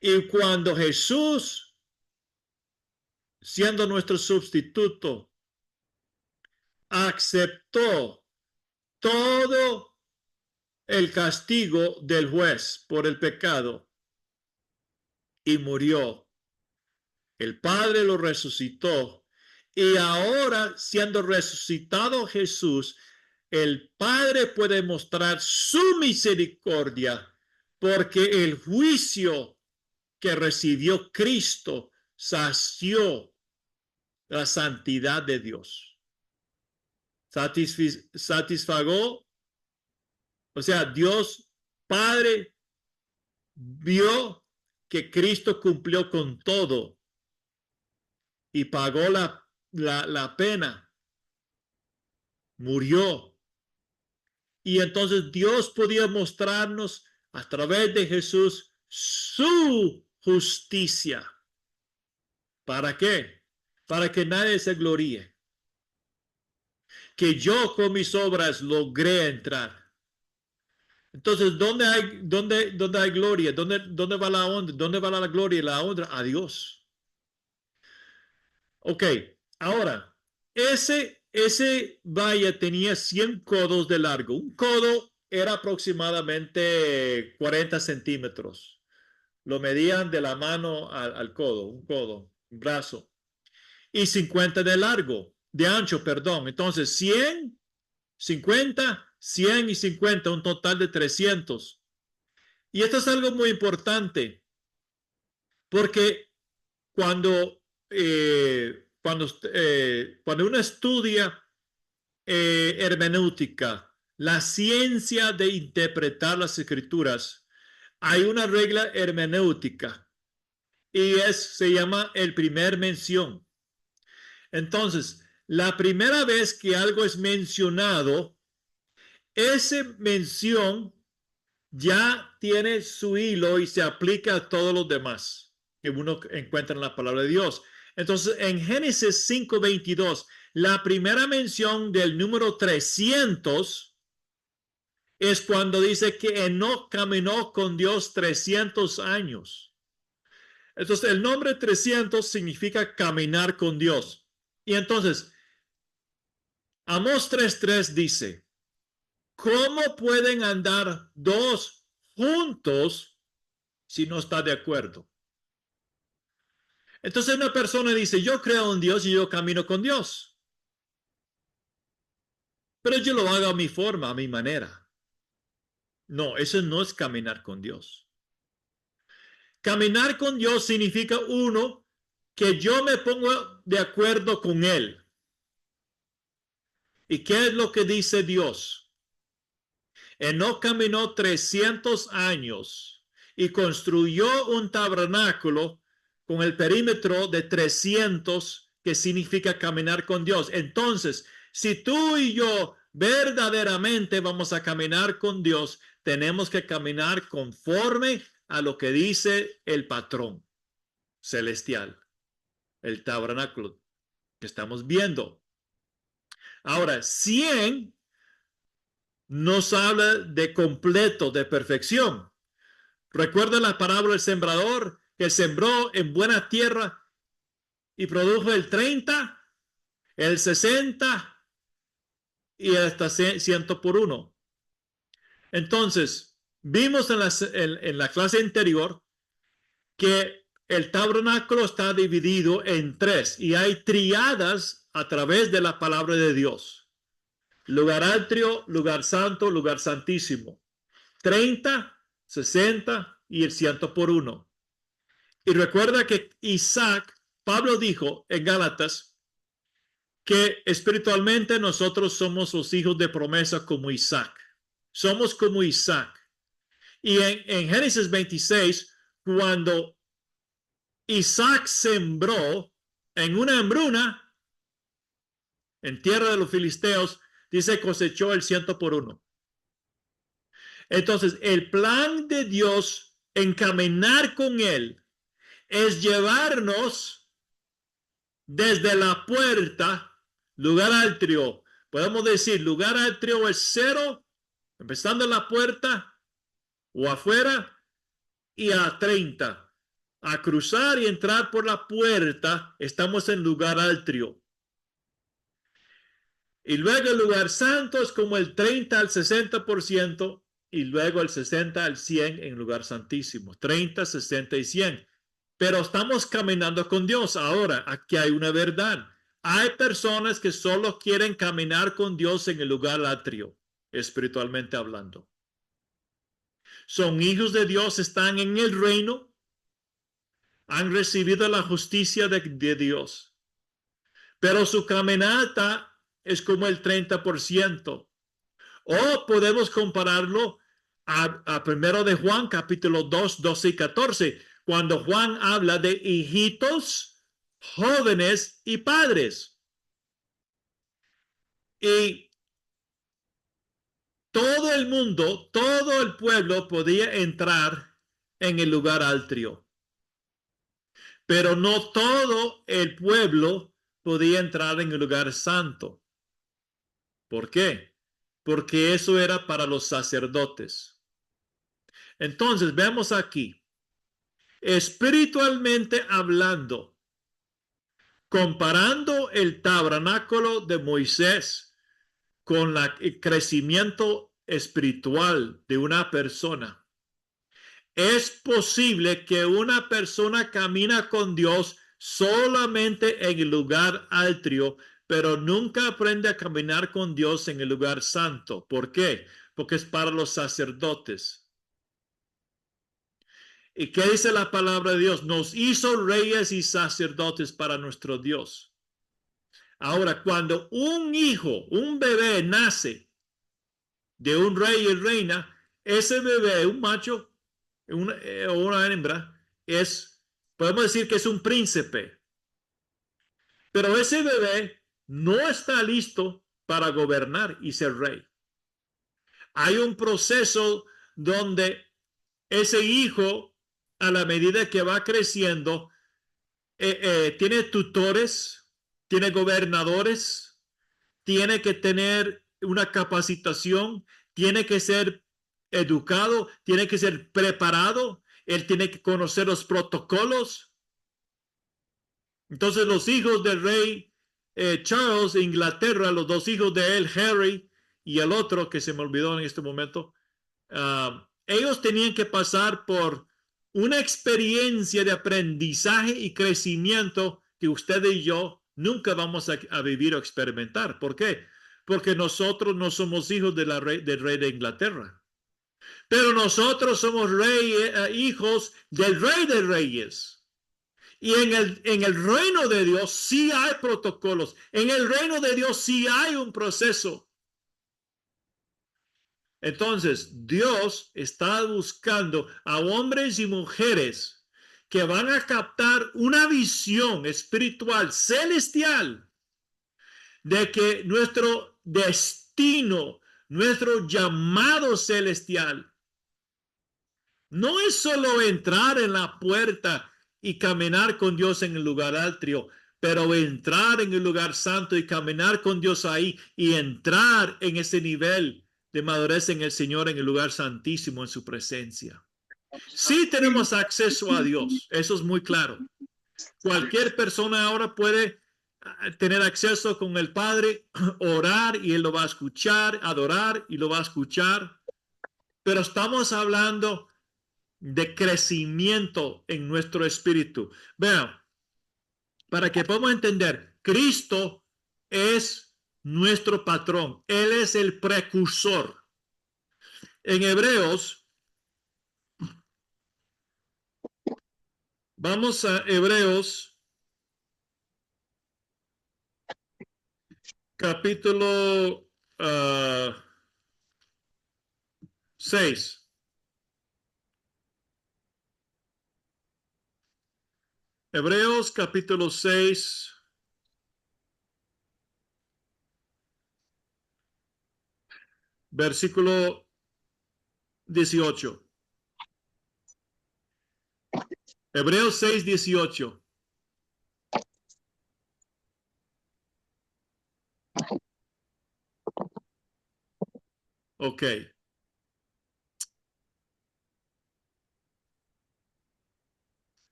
Y cuando Jesús, siendo nuestro sustituto, aceptó todo el castigo del juez por el pecado y murió, el Padre lo resucitó. Y ahora, siendo resucitado Jesús, el Padre puede mostrar su misericordia porque el juicio que recibió Cristo sació la santidad de Dios. Satisfagó, o sea, Dios Padre vio que Cristo cumplió con todo y pagó la pena, murió. Y entonces Dios podía mostrarnos a través de Jesús su justicia. ¿Para qué? Para que nadie se gloríe. Que yo con mis obras logré entrar. Entonces, ¿dónde hay gloria? ¿Dónde va la honra? ¿Dónde va la gloria y la honra? A Dios. Ok, ahora, ese valle tenía 100 codos de largo. Un codo era aproximadamente 40 centímetros. Lo medían de la mano al codo, un brazo. Y 50 de largo, de ancho, perdón. Entonces, 100, 50, 100 y 50, un total de 300. Y esto es algo muy importante, porque cuando, cuando uno estudia hermenéutica, la ciencia de interpretar las escrituras, hay una regla hermenéutica y se llama el primer mención. Entonces, la primera vez que algo es mencionado, esa mención ya tiene su hilo y se aplica a todos los demás que uno encuentra en la palabra de Dios. Entonces, en Génesis 5:22, la primera mención del número 300 es cuando dice que Enoc caminó con Dios 300 años. Entonces, el nombre 300 significa caminar con Dios. Y entonces, Amós 3:3 dice, ¿cómo pueden andar dos juntos si no está de acuerdo? Entonces una persona dice, yo creo en Dios y yo camino con Dios, pero yo lo hago a mi forma, a mi manera. No, eso no es caminar con Dios. Caminar con Dios significa, uno, que yo me pongo de acuerdo con Él. ¿Y qué es lo que dice Dios? Enoc caminó 300 años y construyó un tabernáculo con el perímetro de 300, que significa caminar con Dios. Entonces, si tú y yo verdaderamente vamos a caminar con Dios, tenemos que caminar conforme a lo que dice el patrón celestial, el tabernáculo que estamos viendo. Ahora, 100 nos habla de completo, de perfección. Recuerda la parábola del sembrador que sembró en buena tierra y produjo el 30, el 60 y hasta 100 por uno. Entonces, vimos en la clase anterior que el tabernáculo está dividido en tres y hay triadas a través de la palabra de Dios. Lugar atrio, lugar santo, lugar santísimo. 30, 60 y el 100 por uno. Y recuerda que Isaac, Pablo dijo en Gálatas, que espiritualmente nosotros somos los hijos de promesa como Isaac. Somos como Isaac. Y en Génesis 26, cuando Isaac sembró en una hambruna en tierra de los filisteos, dice cosechó el 100 por 1. Entonces, el plan de Dios en caminar con él es llevarnos desde la puerta, lugar atrio. Podemos decir, lugar atrio es 0, empezando en la puerta o afuera, y a 30. A cruzar y entrar por la puerta, estamos en lugar atrio. Y luego el lugar santo es como el 30 al 60%, y luego el 60 al 100 en lugar santísimo. 30, 60 y 100. Pero estamos caminando con Dios. Ahora, aquí hay una verdad. Hay personas que solo quieren caminar con Dios en el lugar atrio, espiritualmente hablando. Son hijos de Dios, están en el reino, han recibido la justicia de Dios. Pero su caminata es como el 30%. O podemos compararlo a primero de Juan, capítulo 2, 12 y 14, cuando Juan habla de hijitos, jóvenes y padres. Y todo el mundo, todo el pueblo podía entrar en el lugar atrio. Pero no todo el pueblo podía entrar en el lugar santo. ¿Por qué? Porque eso era para los sacerdotes. Entonces, vemos aquí, espiritualmente hablando, comparando el tabernáculo de Moisés con el crecimiento espiritual de una persona. Es posible que una persona camina con Dios solamente en el lugar atrio, pero nunca aprende a caminar con Dios en el lugar santo. ¿Por qué? Porque es para los sacerdotes. ¿Y qué dice la palabra de Dios? Nos hizo reyes y sacerdotes para nuestro Dios. Ahora, cuando un hijo, un bebé nace de un rey y reina, ese bebé, un macho o una hembra, podemos decir que es un príncipe. Pero ese bebé no está listo para gobernar y ser rey. Hay un proceso donde ese hijo, a la medida que va creciendo, tiene tutores, tiene gobernadores, tiene que tener una capacitación, tiene que ser educado, tiene que ser preparado, él tiene que conocer los protocolos. Entonces los hijos del rey Charles de Inglaterra, los dos hijos de él, Harry y el otro que se me olvidó en este momento, ellos tenían que pasar por una experiencia de aprendizaje y crecimiento que usted y yo nunca vamos a vivir o experimentar. ¿Por qué? Porque nosotros no somos hijos del rey de Inglaterra. Pero nosotros somos hijos del rey de reyes. Y en el reino de Dios sí hay protocolos. En el reino de Dios sí hay un proceso. Entonces, Dios está buscando a hombres y mujeres que van a captar una visión espiritual celestial de que nuestro destino, nuestro llamado celestial, no es solo entrar en la puerta y caminar con Dios en el lugar atrio, pero entrar en el lugar santo y caminar con Dios ahí y entrar en ese nivel de madurez en el Señor, en el lugar santísimo, en su presencia. Sí tenemos acceso a Dios, eso es muy claro. Cualquier persona ahora puede tener acceso con el Padre, orar y Él lo va a escuchar, adorar y lo va a escuchar. Pero estamos hablando de crecimiento en nuestro espíritu. Vean, para que podamos entender, Cristo es nuestro patrón. Él es el precursor. En Hebreos, vamos a Hebreos capítulo 6. Hebreos capítulo 6, versículo 18. Hebreos 6, 18. Ok.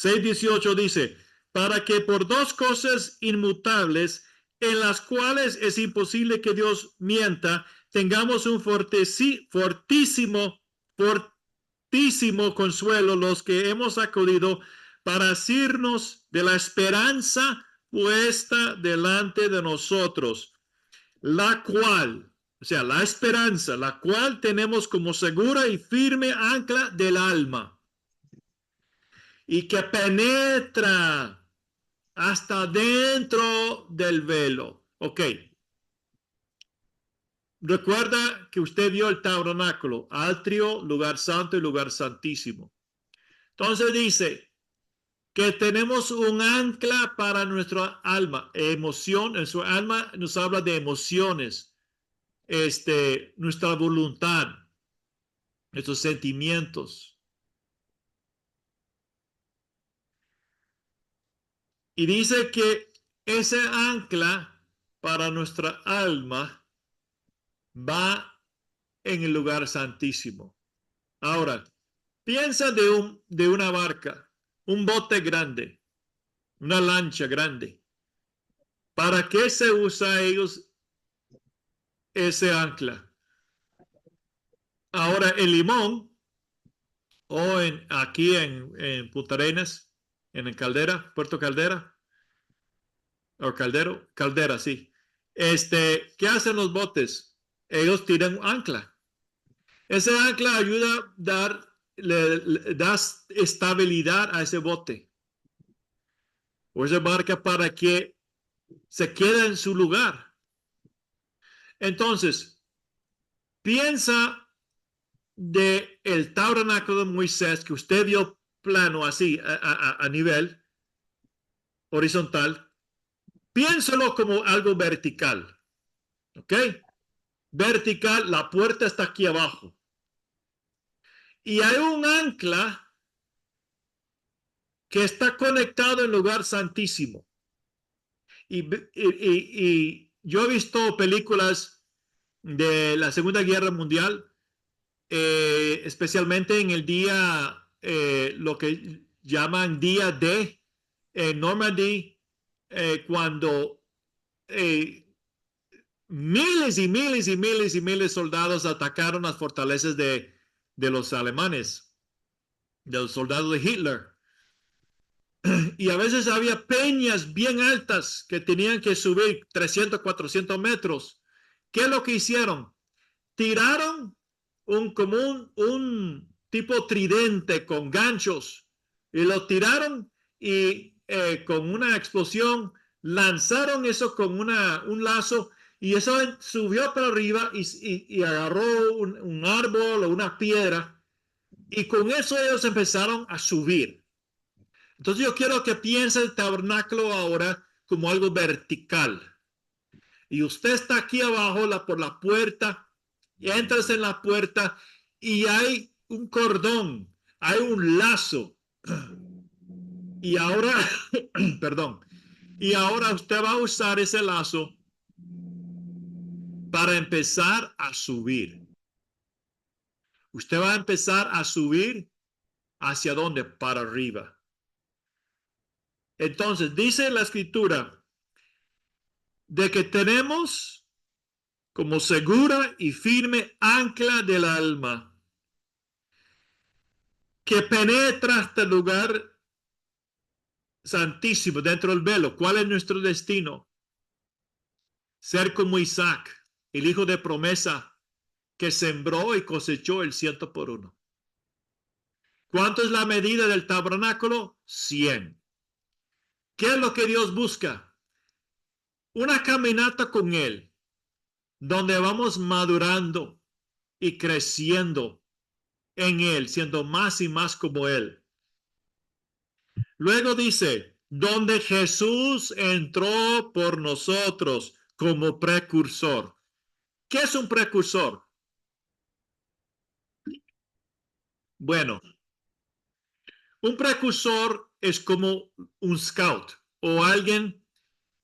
6:18 dice, para que por dos cosas inmutables, en las cuales es imposible que Dios mienta, tengamos un fortísimo consuelo los que hemos acudido para asirnos de la esperanza puesta delante de nosotros, la cual, o sea, la esperanza, la cual tenemos como segura y firme ancla del alma y que penetra hasta dentro del velo. Ok. Recuerda que usted vio el tabernáculo, atrio, lugar santo y lugar santísimo. Entonces dice que tenemos un ancla para nuestra alma, emoción, en su alma nos habla de emociones, nuestra voluntad, nuestros sentimientos. Y dice que ese ancla para nuestra alma va en el lugar santísimo. Ahora, piensa de una barca, un bote grande, una lancha grande. ¿Para qué se usa ellos ese ancla? Ahora, en Limón o aquí en Punta Arenas, en el Caldera, Puerto Caldera, o Caldera, sí. ¿Qué hacen los botes? Ellos tiran ancla. Ese ancla ayuda a le da estabilidad a ese bote o esa barca para que se quede en su lugar. Entonces, piensa de el tabernáculo de Moisés que usted vio plano así a nivel horizontal. Piénsalo como algo vertical, ¿ok? Vertical, la puerta está aquí abajo. Y hay un ancla que está conectado en lugar santísimo. Y yo he visto películas de la Segunda Guerra Mundial, especialmente en el día, lo que llaman día D, en Normandy, cuando eh, miles y miles y miles y miles de soldados atacaron las fortalezas de los alemanes, de los soldados de Hitler. Y a veces había peñas bien altas que tenían que subir 300, 400 metros. ¿Qué es lo que hicieron? Tiraron un tipo tridente con ganchos y lo tiraron y con una explosión lanzaron eso con un lazo y eso subió para arriba y agarró un árbol o una piedra y con eso ellos empezaron a subir. Entonces yo quiero que piense el tabernáculo ahora como algo vertical. Y usted está aquí abajo por la puerta, y entras en la puerta y hay un cordón, hay un lazo. Y ahora, perdón, y ahora usted va a usar ese lazo para empezar a subir. Usted va a empezar a subir hacia dónde? Para arriba. Entonces, dice la escritura de que tenemos como segura y firme ancla del alma que penetra hasta el lugar santísimo dentro del velo. ¿Cuál es nuestro destino? Ser como Isaac, el hijo de promesa que sembró y cosechó el 100 por 1. ¿Cuánto es la medida del tabernáculo? 100. ¿Qué es lo que Dios busca? Una caminata con Él, donde vamos madurando y creciendo en Él, siendo más y más como Él. Luego dice, donde Jesús entró por nosotros como precursor. ¿Qué es un precursor? Bueno, un precursor es como un scout o alguien,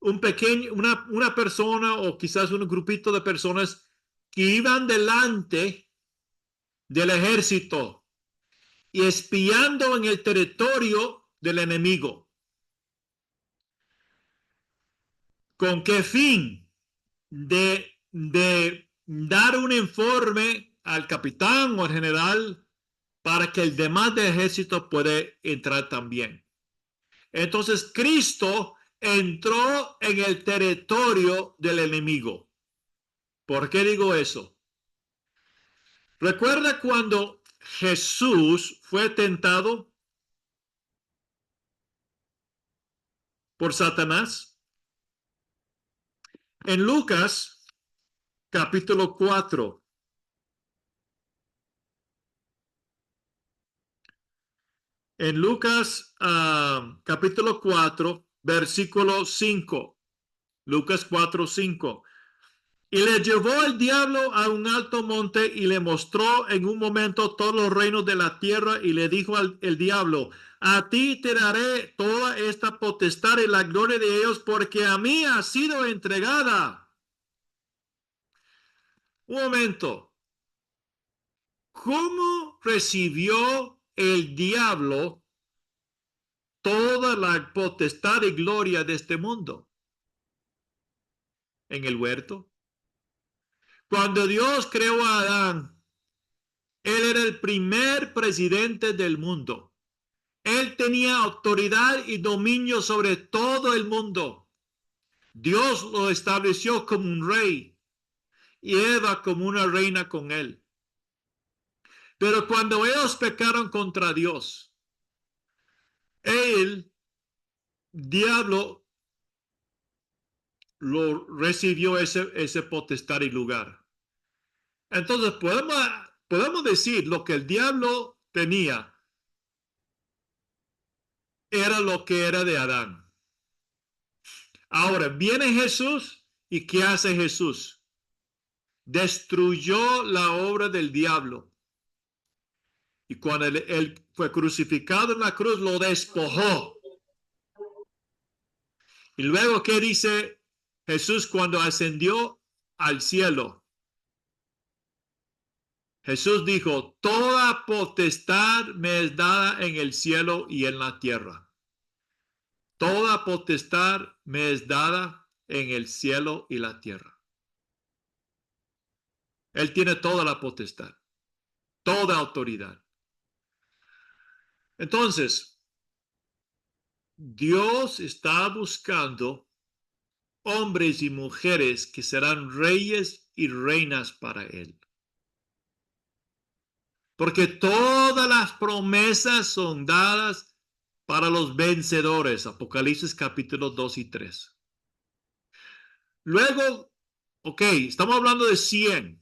una persona o quizás un grupito de personas que iban delante del ejército y espiando en el territorio del enemigo. ¿Con qué fin? De dar un informe al capitán o al general para que el demás del ejército pueda entrar también. Entonces Cristo entró en el territorio del enemigo. ¿Por qué digo eso? ¿Recuerda cuando Jesús fue tentado por Satanás? En Lucas capítulo 4. En Lucas capítulo 4, versículo 5. Lucas 4, 5. Y le llevó el diablo a un alto monte y le mostró en un momento todos los reinos de la tierra y le dijo al el diablo, a ti te daré toda esta potestad y la gloria de ellos porque a mí ha sido entregada. Un momento. ¿Cómo recibió el diablo toda la potestad y gloria de este mundo? En el huerto. Cuando Dios creó a Adán, él era el primer presidente del mundo. Él tenía autoridad y dominio sobre todo el mundo. Dios lo estableció como un rey y Eva como una reina con él. Pero cuando ellos pecaron contra Dios, el diablo lo recibió ese potestad y lugar. Entonces podemos decir lo que el diablo tenía era lo que era de Adán. Ahora viene Jesús y ¿qué hace Jesús? Destruyó la obra del diablo. Y cuando él fue crucificado en la cruz, lo despojó. Y luego, ¿qué dice Jesús cuando ascendió al cielo? Jesús dijo, toda potestad me es dada en el cielo y en la tierra. Toda potestad me es dada en el cielo y la tierra. Él tiene toda la potestad, toda autoridad. Entonces, Dios está buscando hombres y mujeres que serán reyes y reinas para Él. Porque todas las promesas son dadas para los vencedores. Apocalipsis capítulo 2 y 3. Luego, ok, estamos hablando de 100.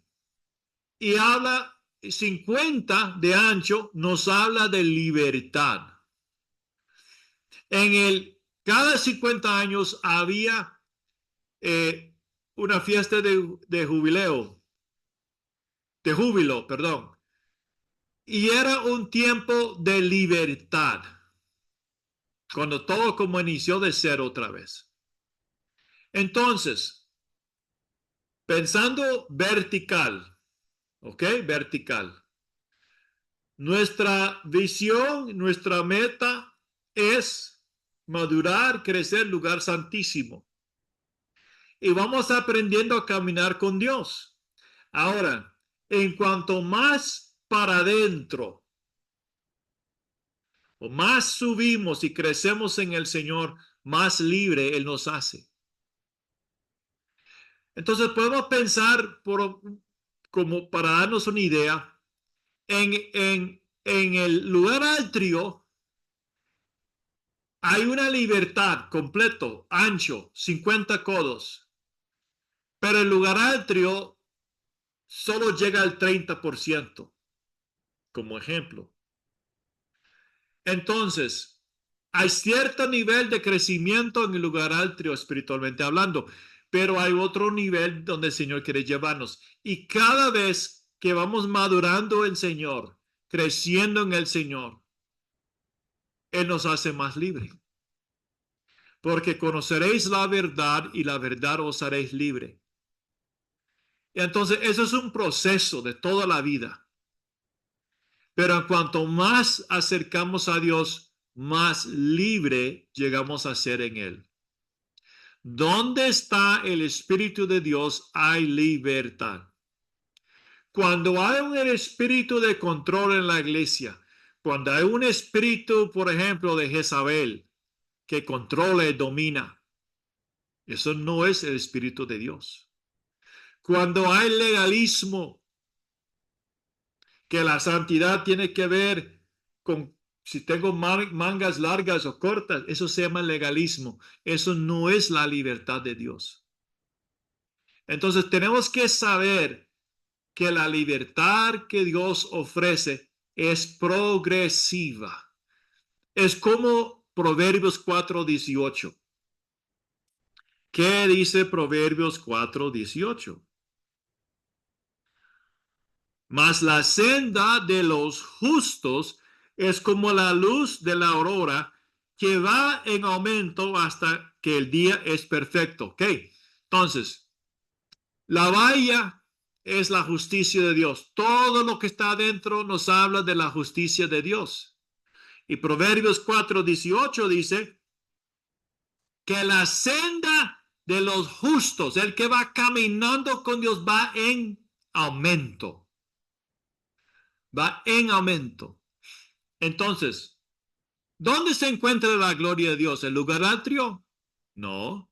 Y habla 50 de ancho, nos habla de libertad. Cada 50 años había una fiesta de jubileo, de júbilo, perdón. Y era un tiempo de libertad, cuando todo como inició de cero otra vez. Entonces, pensando vertical, ¿ok? Vertical. Nuestra visión, nuestra meta es madurar, crecer, lugar santísimo. Y vamos aprendiendo a caminar con Dios. Ahora, en cuanto más para adentro, o más subimos y crecemos en el Señor, más libre Él nos hace. Entonces podemos pensar, como para darnos una idea, en el lugar altrio hay una libertad completo, ancho, 50 codos, pero el lugar altrio solo llega al 30%, como ejemplo. Entonces, Hay cierto nivel de crecimiento en el lugar alto espiritualmente hablando, pero hay otro nivel donde el Señor quiere llevarnos. Y cada vez que vamos madurando en el Señor, creciendo en el Señor, Él nos hace más libres. Porque conoceréis la verdad y la verdad os haréis libre. Y entonces eso es un proceso de toda la vida. Pero en cuanto más acercamos a Dios, más libre llegamos a ser en Él. ¿Dónde está el Espíritu de Dios? Hay libertad. Cuando hay un espíritu de control en la iglesia, cuando hay un espíritu, por ejemplo, de Jezabel, que controla y domina, eso no es el Espíritu de Dios. Cuando hay legalismo, que la santidad tiene que ver con si tengo mangas largas o cortas, eso se llama legalismo. Eso no es la libertad de Dios. Entonces tenemos que saber que la libertad que Dios ofrece es progresiva. Es como Proverbios 4:18. ¿Qué dice Proverbios 4:18? Mas la senda de los justos es como la luz de la aurora que va en aumento hasta que el día es perfecto. Ok, entonces, la valla es la justicia de Dios. Todo lo que está adentro nos habla de la justicia de Dios. Y Proverbios 4:18 dice que la senda de los justos, el que va caminando con Dios, va en aumento. Va en aumento. Entonces, ¿dónde se encuentra la gloria de Dios? ¿El lugar atrio? No.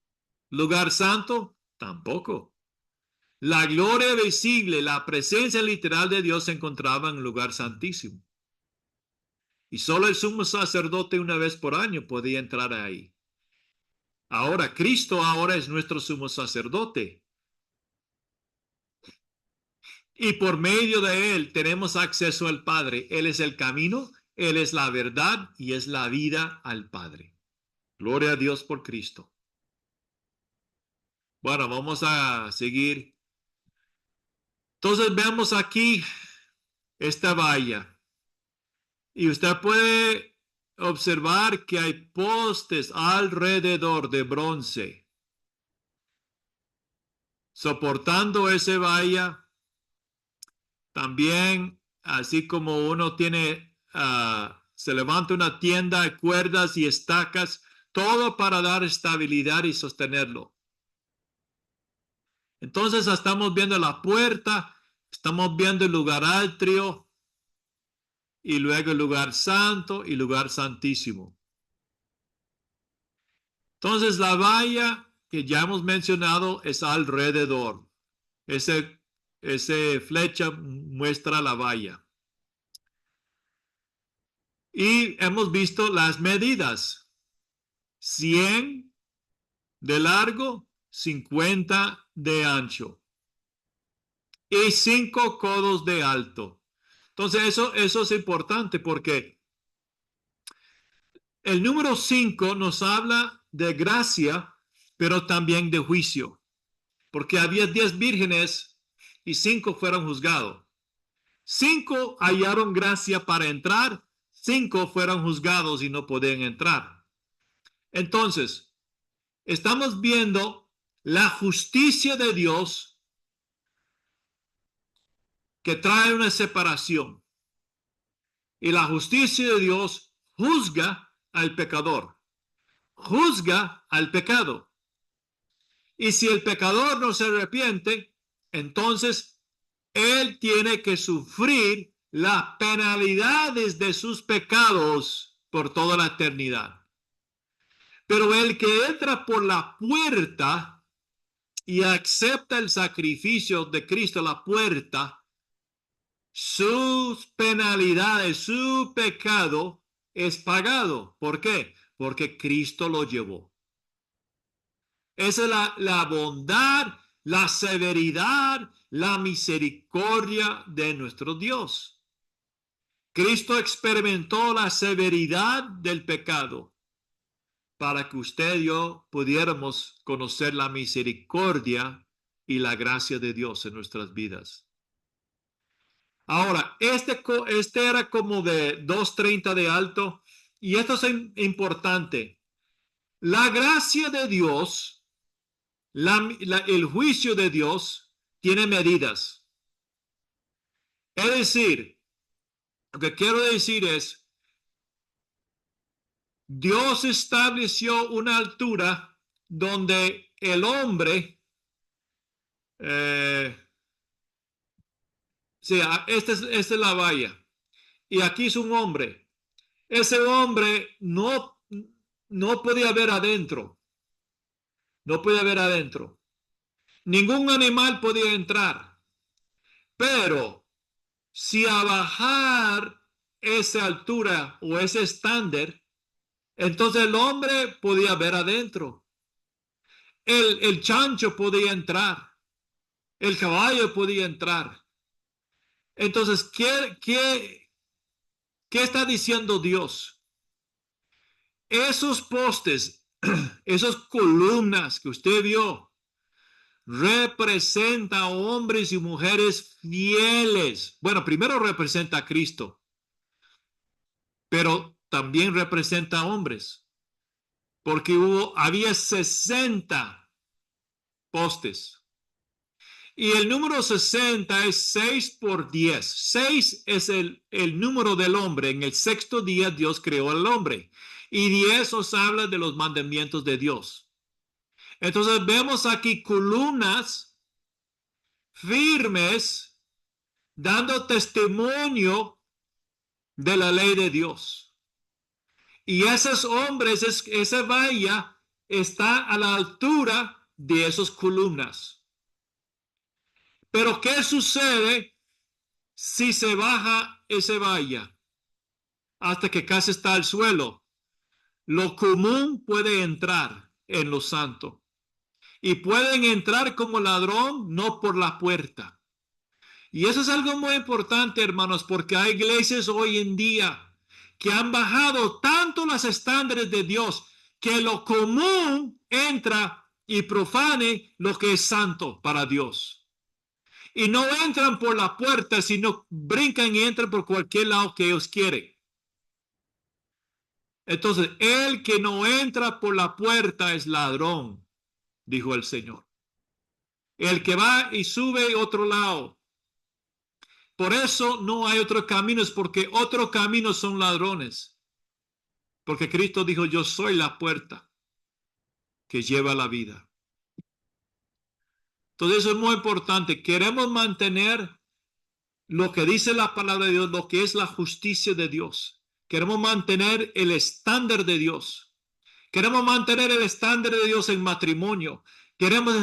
¿Lugar santo? Tampoco. La gloria visible, la presencia literal de Dios se encontraba en el lugar santísimo. Y solo el sumo sacerdote una vez por año podía entrar ahí. Ahora, Cristo ahora es nuestro sumo sacerdote. Y por medio de él tenemos acceso al Padre. Él es el camino, él es la verdad y es la vida al Padre. Gloria a Dios por Cristo. Bueno, vamos a seguir. Entonces vemos aquí esta valla. Y usted puede observar que hay postes alrededor de bronce. Soportando esa valla, también, así como uno tiene, se levanta una tienda de cuerdas y estacas, todo para dar estabilidad y sostenerlo. Entonces estamos viendo la puerta, estamos viendo el lugar atrio y luego el lugar santo y lugar santísimo. Entonces la valla que ya hemos mencionado es alrededor. Ese flecha muestra la valla. Y hemos visto las medidas. 100 de largo, 50 de ancho y 5 codos de alto. Entonces eso es importante porque el número 5 nos habla de gracia, pero también de juicio, porque había 10 vírgenes y 5 fueron juzgados. 5 hallaron gracia para entrar, 5 fueron juzgados y no podían entrar. Entonces, estamos viendo la justicia de Dios que trae una separación. Y la justicia de Dios juzga al pecador, juzga al pecado. Y si el pecador no se arrepiente, entonces él tiene que sufrir las penalidades de sus pecados por toda la eternidad. Pero el que entra por la puerta y acepta el sacrificio de Cristo a la puerta, sus penalidades, su pecado es pagado. ¿Por qué? Porque Cristo lo llevó. Esa es la bondad, la severidad, la misericordia de nuestro Dios. Cristo experimentó la severidad del pecado para que usted y yo pudiéramos conocer la misericordia y la gracia de Dios en nuestras vidas. Ahora, este era como de 230 de alto, y esto es importante. La gracia de Dios, el juicio de Dios tiene medidas. Es decir, lo que quiero decir es, Dios estableció una altura donde el hombre, esta es la valla, y aquí es un hombre. Ese hombre no podía ver adentro, no podía ver adentro. Ningún animal podía entrar, pero si a bajar esa altura o ese estándar, entonces el hombre podía ver adentro. El chancho podía entrar, el caballo podía entrar. Entonces, ¿qué está diciendo Dios? Esos postes, esas columnas que usted vio, representa a hombres y mujeres fieles. Bueno, primero representa a Cristo, pero también representa a hombres, porque había 60 postes. Y el número 60 es 6 por 10. 6 es el número del hombre. En el sexto día Dios creó al hombre. Y 10 os habla de los mandamientos de Dios. Entonces vemos aquí columnas firmes dando testimonio de la ley de Dios. Y esos hombres, esa valla está a la altura de esas columnas. Pero ¿qué sucede si se baja esa valla hasta que casi está al suelo? Lo común puede entrar en lo santo. Y pueden entrar como ladrón, no por la puerta. Y eso es algo muy importante, hermanos, porque hay iglesias hoy en día que han bajado tanto los estándares de Dios que lo común entra y profane lo que es santo para Dios. Y no entran por la puerta, sino brincan y entran por cualquier lado que ellos quieren. Entonces, el que no entra por la puerta es ladrón, dijo el Señor. El que va y sube otro lado. Por eso no hay otros caminos, porque otros caminos son ladrones. Porque Cristo dijo, yo soy la puerta que lleva a la vida. Entonces eso es muy importante. Queremos mantener lo que dice la palabra de Dios, lo que es la justicia de Dios. Queremos mantener el estándar de Dios. Queremos mantener el estándar de Dios en matrimonio. Queremos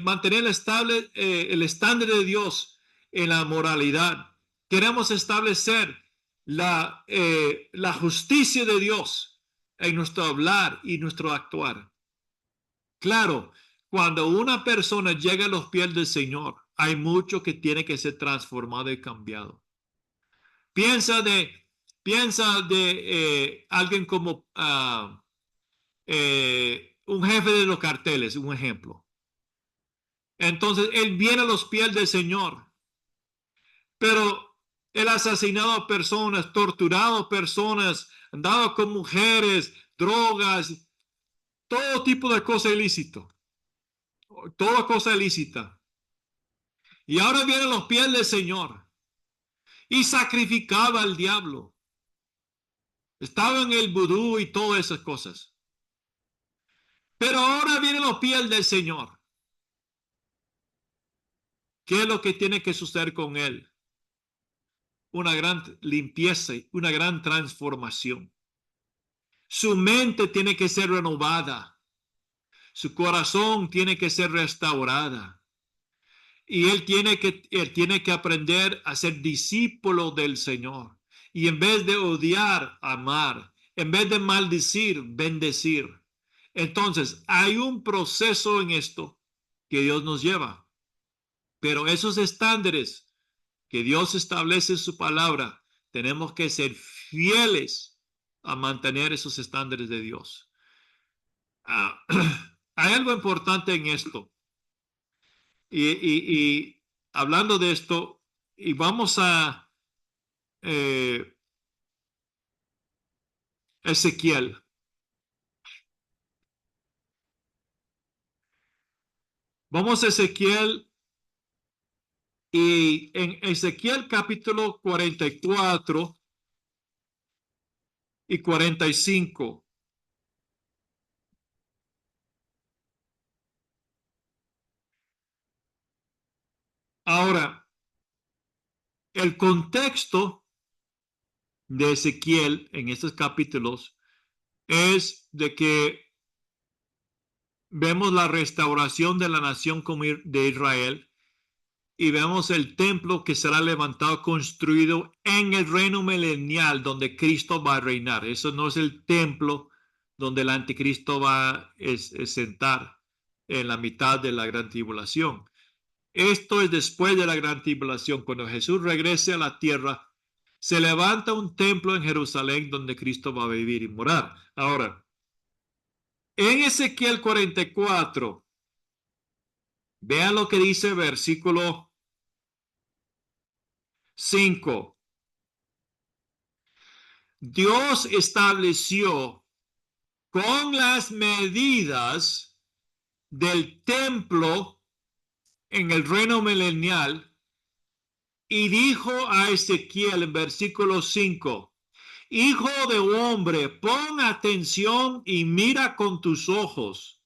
mantener el estándar de Dios en la moralidad. Queremos establecer la justicia de Dios en nuestro hablar y nuestro actuar. Claro, cuando una persona llega a los pies del Señor, hay mucho que tiene que ser transformado y cambiado. Piensa de alguien como un jefe de los carteles, un ejemplo. Entonces, él viene a los pies del Señor, pero él ha asesinado a personas, torturado a personas, andado con mujeres, drogas, todo tipo de cosa ilícito, toda cosa ilícita. Y ahora viene a los pies del Señor y sacrificaba al diablo. Estaba en el vudú y todas esas cosas. Pero ahora viene a los pies del Señor. ¿Qué es lo que tiene que suceder con él? Una gran limpieza, una gran transformación. Su mente tiene que ser renovada. Su corazón tiene que ser restaurada. Y él tiene que aprender a ser discípulo del Señor. Y en vez de odiar, amar. En vez de maldecir, bendecir. Entonces, hay un proceso en esto que Dios nos lleva. Pero esos estándares que Dios establece en su palabra, tenemos que ser fieles a mantener esos estándares de Dios. Ah, hay algo importante en esto. Y hablando de esto, y vamos a eh, Ezequiel. Vamos a Ezequiel y en Ezequiel capítulo 44 y 45. Ahora, el contexto de Ezequiel en estos capítulos es de que vemos la restauración de la nación de Israel y vemos el templo que será levantado, construido en el reino milenial donde Cristo va a reinar. Eso no es el templo donde el anticristo va a sentar en la mitad de la gran tribulación. Esto es después de la gran tribulación. Cuando Jesús regrese a la tierra, se levanta un templo en Jerusalén donde Cristo va a vivir y morar. Ahora, en Ezequiel 44, vean lo que dice versículo 5. Dios estableció con las medidas del templo en el reino milenial y dijo a Ezequiel en versículo 5: Hijo de hombre, pon atención y mira con tus ojos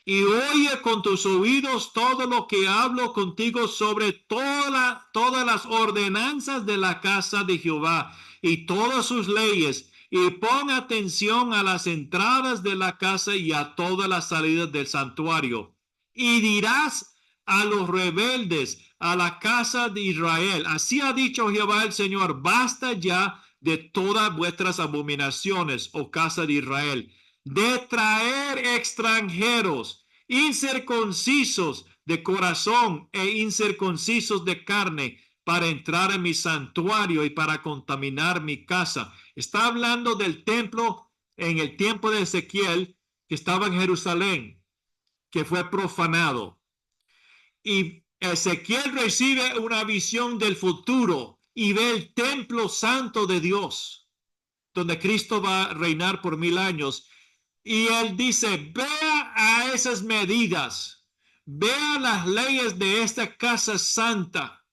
y oye con tus oídos todo lo que hablo contigo sobre todas las ordenanzas de la casa de Jehová y todas sus leyes. Y pon atención a las entradas de la casa y a todas las salidas del santuario. Y dirás a los rebeldes, a la casa de Israel: así ha dicho Jehová el Señor, basta ya de todas vuestras abominaciones, oh casa de Israel, de traer extranjeros incircuncisos de corazón e incircuncisos de carne para entrar en mi santuario y para contaminar mi casa. Está hablando del templo en el tiempo de Ezequiel, que estaba en Jerusalén, que fue profanado. Y Ezequiel recibe una visión del futuro y ve el templo santo de Dios, donde Cristo va a reinar por 1000 años. Y él dice: vea a esas medidas, vea las leyes de esta casa santa,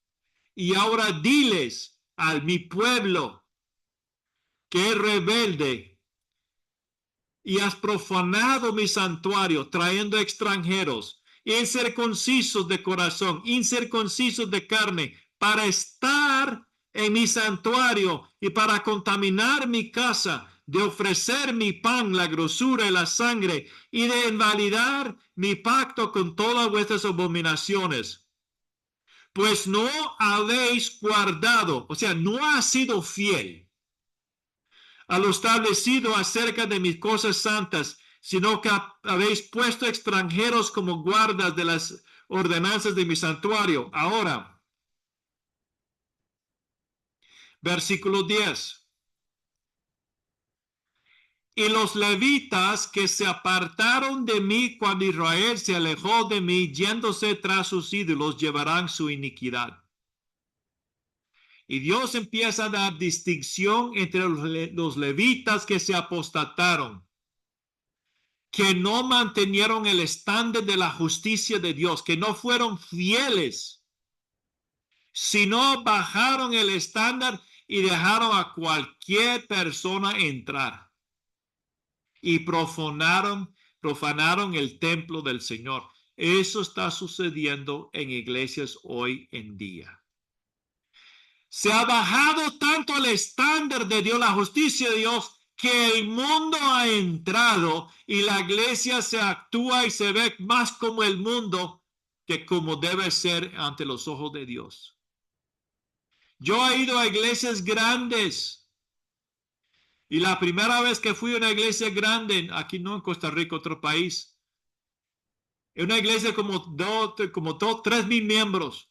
y ahora diles a mi pueblo que es rebelde y has profanado mi santuario, trayendo extranjeros, incircuncisos de corazón, incircuncisos de carne, para estar en mi santuario y para contaminar mi casa, de ofrecer mi pan, la grosura y la sangre, y de invalidar mi pacto con todas vuestras abominaciones. Pues no habéis guardado, o sea, no ha sido fiel a lo establecido acerca de mis cosas santas, sino que habéis puesto extranjeros como guardas de las ordenanzas de mi santuario. Ahora, versículo 10. Y los levitas que se apartaron de mí cuando Israel se alejó de mí, yéndose tras sus ídolos, llevarán su iniquidad. Y Dios empieza a dar distinción entre los levitas que se apostataron, que no mantenieron el estándar de la justicia de Dios, que no fueron fieles, sino bajaron el estándar y dejaron a cualquier persona entrar y profanaron el templo del Señor. Eso está sucediendo en iglesias hoy en día. Se ha bajado tanto el estándar de Dios, la justicia de Dios, que el mundo ha entrado y la iglesia se actúa y se ve más como el mundo que como debe ser ante los ojos de Dios. Yo he ido a iglesias grandes y la primera vez que fui a una iglesia grande, aquí no en Costa Rica, otro país, en una iglesia como 3,000 miembros.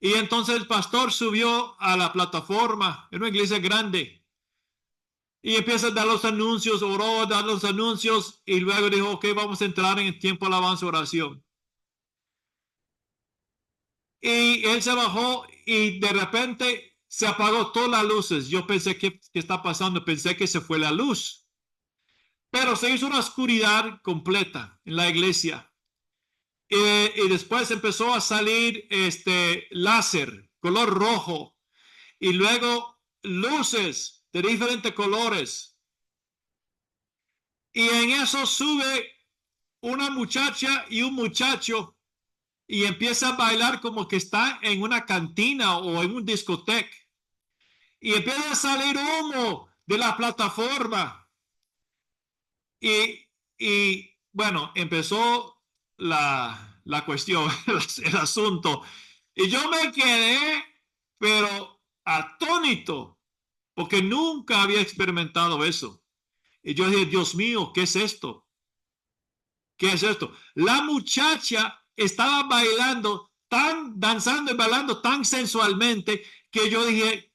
Y entonces el pastor subió a la plataforma en una iglesia grande Y empieza a dar los anuncios, oró, a dar los anuncios y luego dijo, ok, vamos a entrar en el tiempo de alabanza y oración. Y él se bajó y de repente se apagó todas las luces. Yo pensé, ¿qué está pasando? Pensé que se fue la luz. Pero se hizo una oscuridad completa en la iglesia. Y después empezó a salir láser, color rojo. Y luego luces de diferentes colores. Y en eso sube una muchacha y un muchacho y empieza a bailar como que está en una cantina o en un discoteca. Y empieza a salir humo de la plataforma. Y bueno, empezó la cuestión, el asunto. Y yo me quedé, pero atónito, porque nunca había experimentado eso. Y yo dije, Dios mío, ¿qué es esto? ¿Qué es esto? La muchacha estaba bailando, danzando y bailando tan sensualmente que yo dije,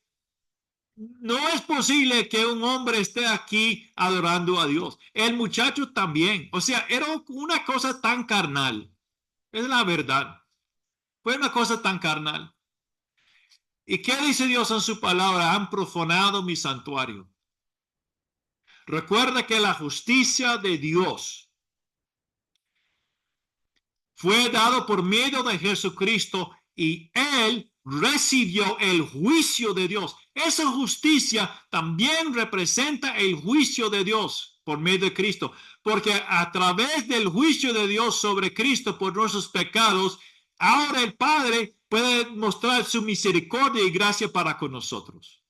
no es posible que un hombre esté aquí adorando a Dios. El muchacho también. O sea, era una cosa tan carnal. Es la verdad. Fue una cosa tan carnal. ¿Y qué dice Dios en su palabra? Han profanado mi santuario. Recuerda que la justicia de Dios fue dado por medio de Jesucristo y él recibió el juicio de Dios. Esa justicia también representa el juicio de Dios por medio de Cristo, porque a través del juicio de Dios sobre Cristo por nuestros pecados, ahora el Padre puede mostrar su misericordia y gracia para con nosotros.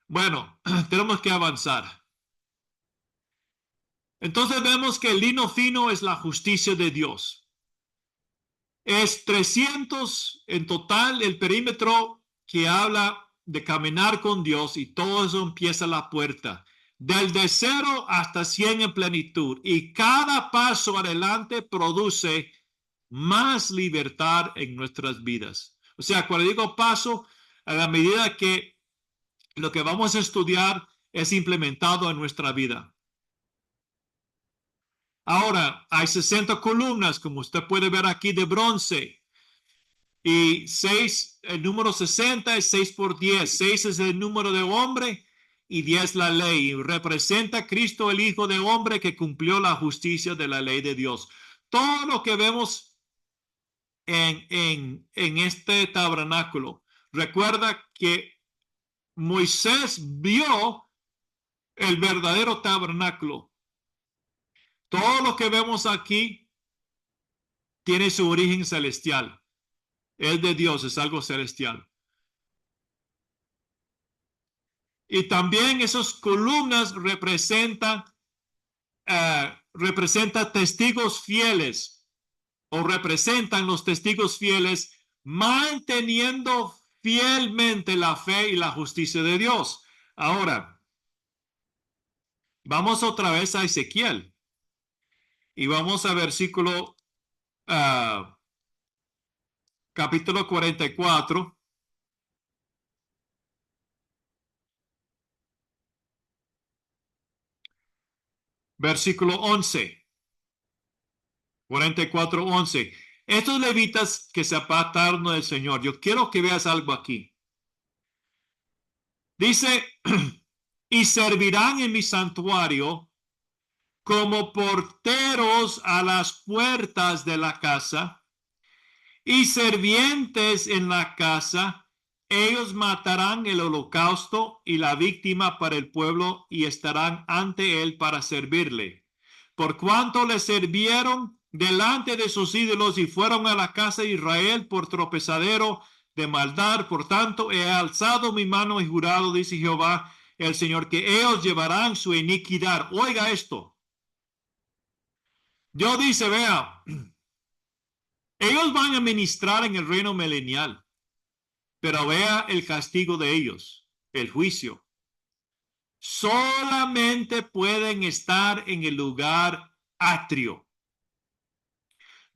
Bueno, tenemos que avanzar. Entonces vemos que el lino fino es la justicia de Dios. Es 300 en total el perímetro que habla de caminar con Dios y todo eso empieza la puerta. Del de 0 hasta 100 en plenitud. Y cada paso adelante produce más libertad en nuestras vidas. O sea, cuando digo paso, a la medida que lo que vamos a estudiar es implementado en nuestra vida. Ahora, hay 60 columnas, como usted puede ver aquí, de bronce. Y 6, el número 60 es 6 por 10. 6 es el número de hombre y 10 la ley. Y representa a Cristo, el Hijo de Hombre, que cumplió la justicia de la ley de Dios. Todo lo que vemos en este tabernáculo, recuerda que Moisés vio el verdadero tabernáculo. Todo lo que vemos aquí tiene su origen celestial. Es de Dios, es algo celestial. Y también esas columnas representan testigos fieles o representan los testigos fieles manteniendo fielmente la fe y la justicia de Dios. Ahora, vamos otra vez a Ezequiel y vamos a versículo capítulo 44. Versículo 11. 44:11. Estos levitas que se apartaron del Señor, yo quiero que veas algo aquí. Dice, y servirán en mi santuario como porteros a las puertas de la casa y servientes en la casa. Ellos matarán el holocausto y la víctima para el pueblo y estarán ante él para servirle. Por cuanto le sirvieron delante de sus ídolos y fueron a la casa de Israel por tropezadero de maldad, por tanto he alzado mi mano y jurado, dice Jehová el Señor, que ellos llevarán su iniquidad. Oiga esto. Dios dice, vea, ellos van a ministrar en el reino milenial, pero vea el castigo de ellos, el juicio. Solamente pueden estar en el lugar atrio.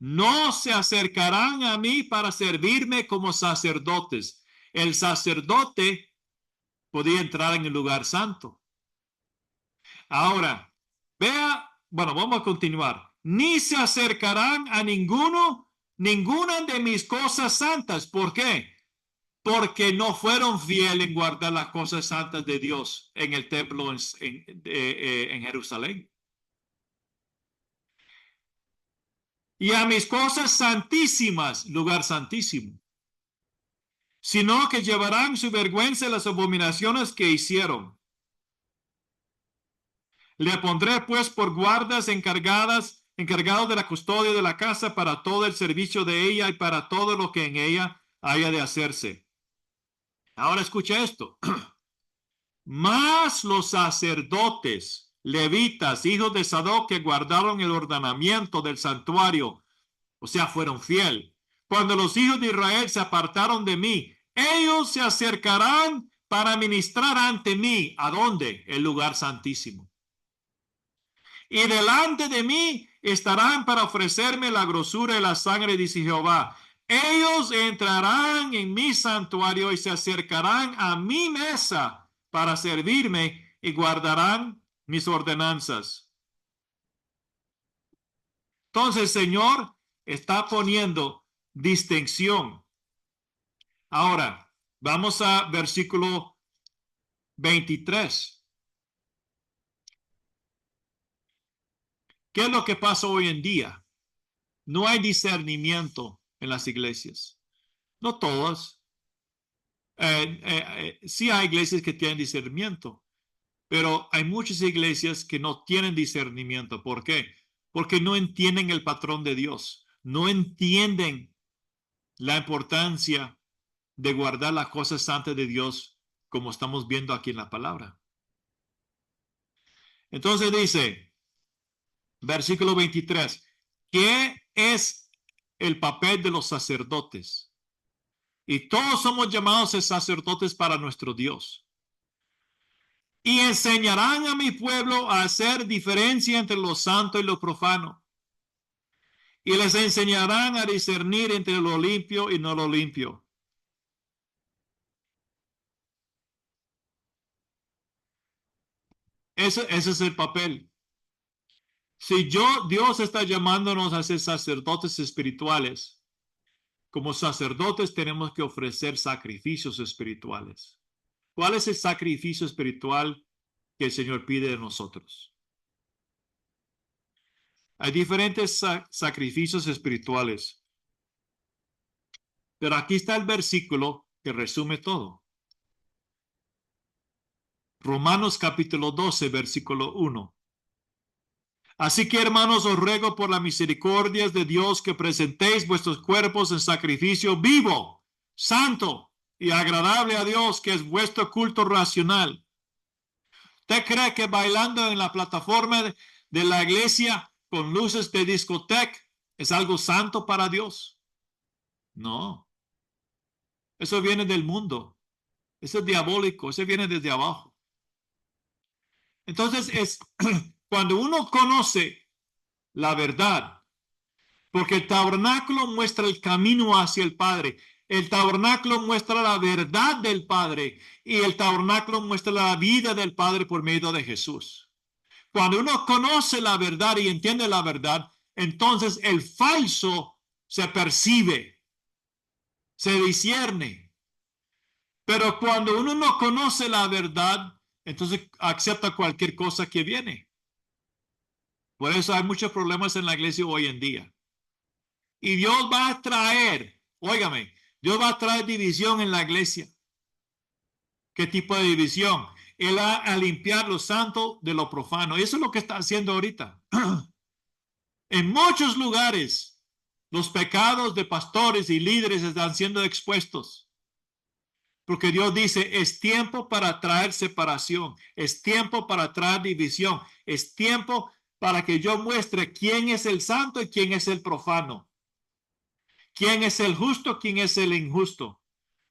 No se acercarán a mí para servirme como sacerdotes. El sacerdote podía entrar en el lugar santo. Ahora, vea, bueno, vamos a continuar. Ni se acercarán a ninguna de mis cosas santas. ¿Por qué? Porque no fueron fieles en guardar las cosas santas de Dios en el templo en Jerusalén. Y a mis cosas santísimas, lugar santísimo, sino que llevarán su vergüenza las abominaciones que hicieron. Le pondré pues por guardas encargados de la custodia de la casa para todo el servicio de ella y para todo lo que en ella haya de hacerse. Ahora escucha esto. Más los sacerdotes, levitas, hijos de Sadoc, que guardaron el ordenamiento del santuario, o sea, fueron fiel. Cuando los hijos de Israel se apartaron de mí, ellos se acercarán para ministrar ante mí. ¿A dónde? El lugar santísimo. Y delante de mí estarán para ofrecerme la grosura y la sangre, dice Jehová. Ellos entrarán en mi santuario y se acercarán a mi mesa para servirme y guardarán mis ordenanzas. Entonces el Señor está poniendo distinción. Ahora, vamos a versículo 23. ¿Qué es lo que pasa hoy en día? No hay discernimiento en las iglesias. No todas. Sí hay iglesias que tienen discernimiento, pero hay muchas iglesias que no tienen discernimiento. ¿Por qué? Porque no entienden el patrón de Dios. No entienden la importancia de guardar las cosas santas de Dios, como estamos viendo aquí en la palabra. Entonces dice, versículo 23, ¿qué es el papel de los sacerdotes? Y todos somos llamados a sacerdotes para nuestro Dios. Y enseñarán a mi pueblo a hacer diferencia entre lo santo y lo profano. Y les enseñarán a discernir entre lo limpio y no lo limpio. Ese es el papel. Si Dios está llamándonos a ser sacerdotes espirituales, como sacerdotes tenemos que ofrecer sacrificios espirituales. ¿Cuál es el sacrificio espiritual que el Señor pide de nosotros? Hay diferentes sacrificios espirituales, pero aquí está el versículo que resume todo. Romanos capítulo 12, versículo 1. Así que, hermanos, os ruego por las misericordias de Dios que presentéis vuestros cuerpos en sacrificio vivo, santo y agradable a Dios, que es vuestro culto racional. ¿Usted cree que bailando en la plataforma de la iglesia con luces de discoteca es algo santo para Dios? No, eso viene del mundo, eso es diabólico, eso viene desde abajo. Entonces es cuando uno conoce la verdad, porque el tabernáculo muestra el camino hacia el Padre, el tabernáculo muestra la verdad del Padre y el tabernáculo muestra la vida del Padre por medio de Jesús. Cuando uno conoce la verdad y entiende la verdad, entonces el falso se percibe, se discierne. Pero cuando uno no conoce la verdad, entonces acepta cualquier cosa que viene. Por eso hay muchos problemas en la iglesia hoy en día. Y Dios va a traer, óigame, Dios va a traer división en la iglesia. ¿Qué tipo de división? Él va a limpiar lo santo de lo profano. Eso es lo que está haciendo ahorita. En muchos lugares, los pecados de pastores y líderes están siendo expuestos. Porque Dios dice, es tiempo para traer separación, es tiempo para traer división, es tiempo para que yo muestre quién es el santo y quién es el profano, quién es el justo, quién es el injusto.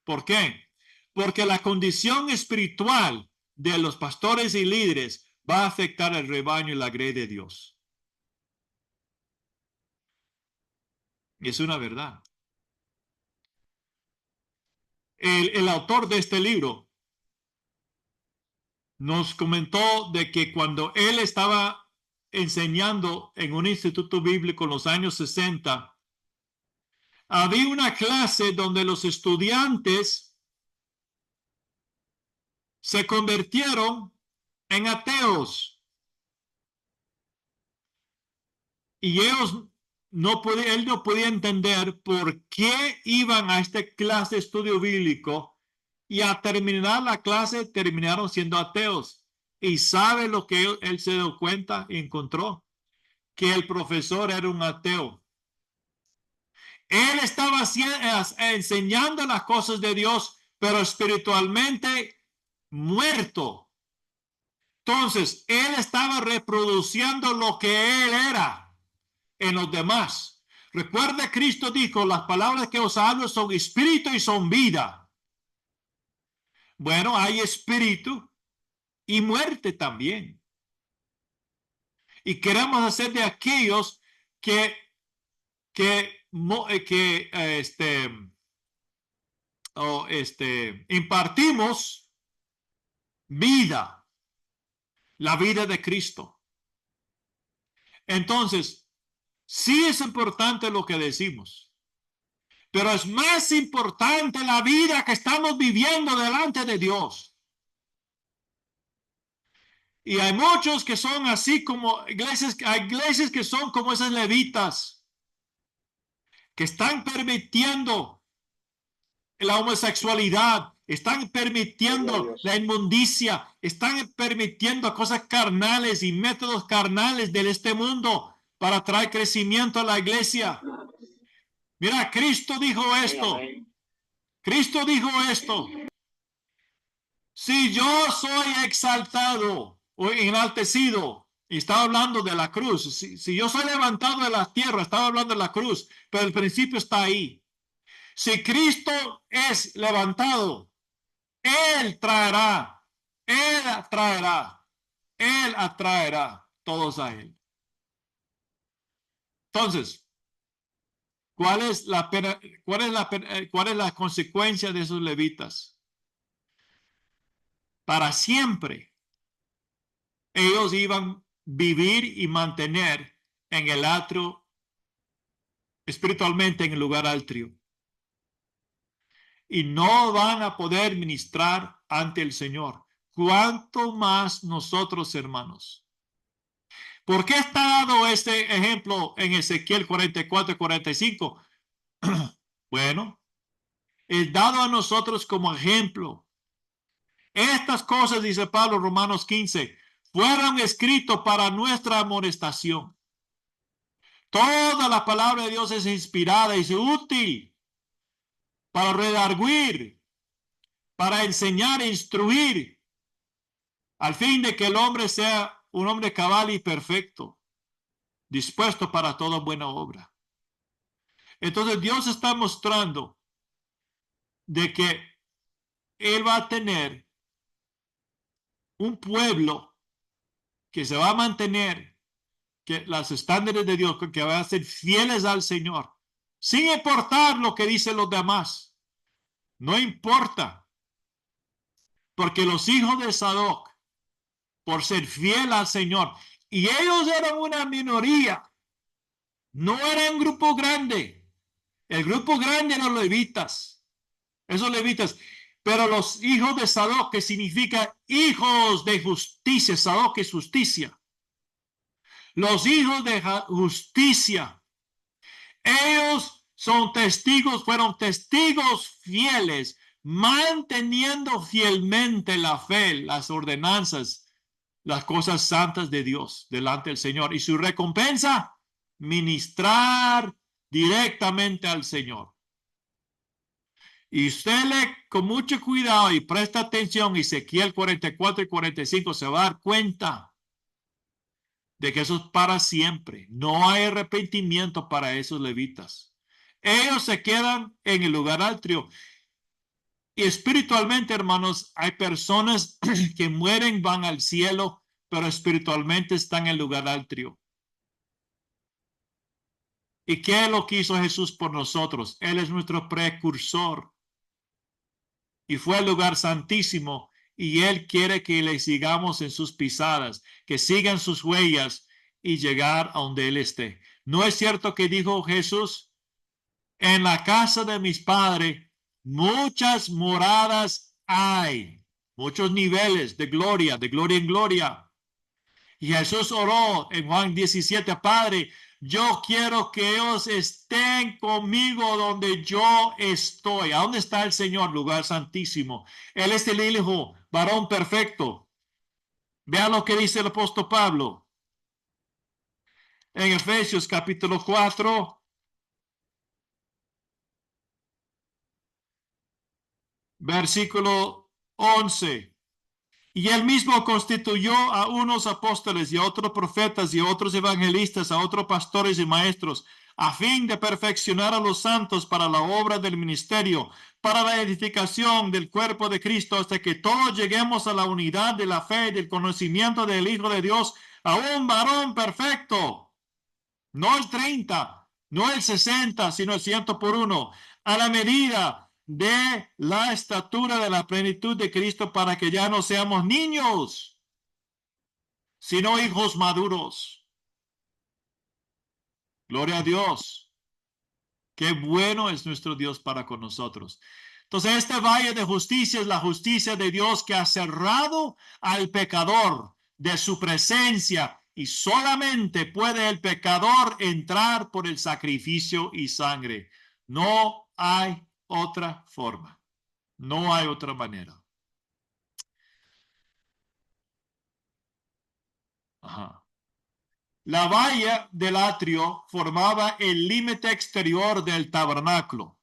¿Por qué? Porque la condición espiritual de los pastores y líderes va a afectar el rebaño y la grey de Dios. Y es una verdad. El autor de este libro nos comentó de que cuando él estaba enseñando en un instituto bíblico en los años 60, había una clase donde los estudiantes se convirtieron en ateos y él no podía entender por qué iban a esta clase de estudio bíblico y a terminar la clase terminaron siendo ateos. Y sabe lo que él se dio cuenta y encontró, que el profesor era un ateo. Él estaba enseñando las cosas de Dios, pero espiritualmente muerto. Entonces, él estaba reproduciendo lo que él era en los demás. Recuerda, Cristo dijo, las palabras que os hablo son espíritu y son vida. Bueno, hay espíritu y muerte también. Y queremos hacer de aquellos que impartimos vida, la vida de Cristo. Entonces, sí es importante lo que decimos, pero es más importante la vida que estamos viviendo delante de Dios. Y hay muchos que son así como hay iglesias que son como esas levitas, que están permitiendo la homosexualidad, están permitiendo la inmundicia, están permitiendo cosas carnales y métodos carnales de este mundo para traer crecimiento a la iglesia. Mira, Cristo dijo esto. Cristo dijo esto. Si yo soy exaltado o enaltecido, y estaba hablando de la cruz, si yo soy levantado de la tierra, estaba hablando de la cruz, pero el principio está ahí. Si Cristo es levantado, Él traerá, Él atraerá, Él atraerá todos a Él. Entonces, ¿cuál es la consecuencia de esos levitas? Para siempre, ellos iban a vivir y mantener en el atrio, espiritualmente en el lugar altrio. Y no van a poder ministrar ante el Señor. ¿Cuánto más nosotros, hermanos? ¿Por qué está dado este ejemplo en Ezequiel 44 y 45? Bueno, es dado a nosotros como ejemplo. Estas cosas, dice Pablo, Romanos 15, fueron escritos para nuestra amonestación. Toda la palabra de Dios es inspirada y es útil para redarguir, para enseñar e instruir, al fin de que el hombre sea un hombre cabal y perfecto, dispuesto para toda buena obra. Entonces Dios está mostrando de que Él va a tener un pueblo que se va a mantener, que los estándares de Dios, que van a ser fieles al Señor, sin importar lo que dicen los demás. No importa, porque los hijos de Sadoc, por ser fiel al Señor, y ellos eran una minoría, no era un grupo grande. El grupo grande eran los levitas, esos levitas. Pero los hijos de Sadoc, que significa hijos de justicia, Sadoc es justicia. Los hijos de justicia, ellos son testigos, fueron testigos fieles, manteniendo fielmente la fe, las ordenanzas, las cosas santas de Dios delante del Señor. Y su recompensa, ministrar directamente al Señor. Y usted lee con mucho cuidado y presta atención, Ezequiel 44 y 45, se va a dar cuenta de que eso es para siempre. No hay arrepentimiento para esos levitas. Ellos se quedan en el lugar altrio. Y espiritualmente, hermanos, hay personas que mueren, van al cielo, pero espiritualmente están en el lugar altrio. ¿Y qué es lo que hizo Jesús por nosotros? Él es nuestro precursor. Y fue al lugar santísimo y Él quiere que le sigamos en sus pisadas, que sigan sus huellas y llegar a donde Él esté. ¿No es cierto que dijo Jesús? En la casa de mis padres muchas moradas hay, muchos niveles de gloria en gloria. Y Jesús oró en Juan 17, Padre, yo quiero que ellos estén conmigo donde yo estoy. ¿A dónde está el Señor? Lugar santísimo. Él es el Hijo, varón perfecto. Vean lo que dice el apóstol Pablo en Efesios capítulo 4, versículo 11. Y él mismo constituyó a unos apóstoles y a otros profetas y a otros evangelistas, a otros pastores y maestros, a fin de perfeccionar a los santos para la obra del ministerio, para la edificación del cuerpo de Cristo, hasta que todos lleguemos a la unidad de la fe y del conocimiento del Hijo de Dios, a un varón perfecto, no el 30, no el 60, sino el 100 por uno, a la medida de la estatura de la plenitud de Cristo, para que ya no seamos niños, sino hijos maduros. Gloria a Dios. Qué bueno es nuestro Dios para con nosotros. Entonces, este valle de justicia es la justicia de Dios que ha cerrado al pecador de su presencia, y solamente puede el pecador entrar por el sacrificio y sangre. No hay otra forma. No hay otra manera. Ajá. La valla del atrio formaba el límite exterior del tabernáculo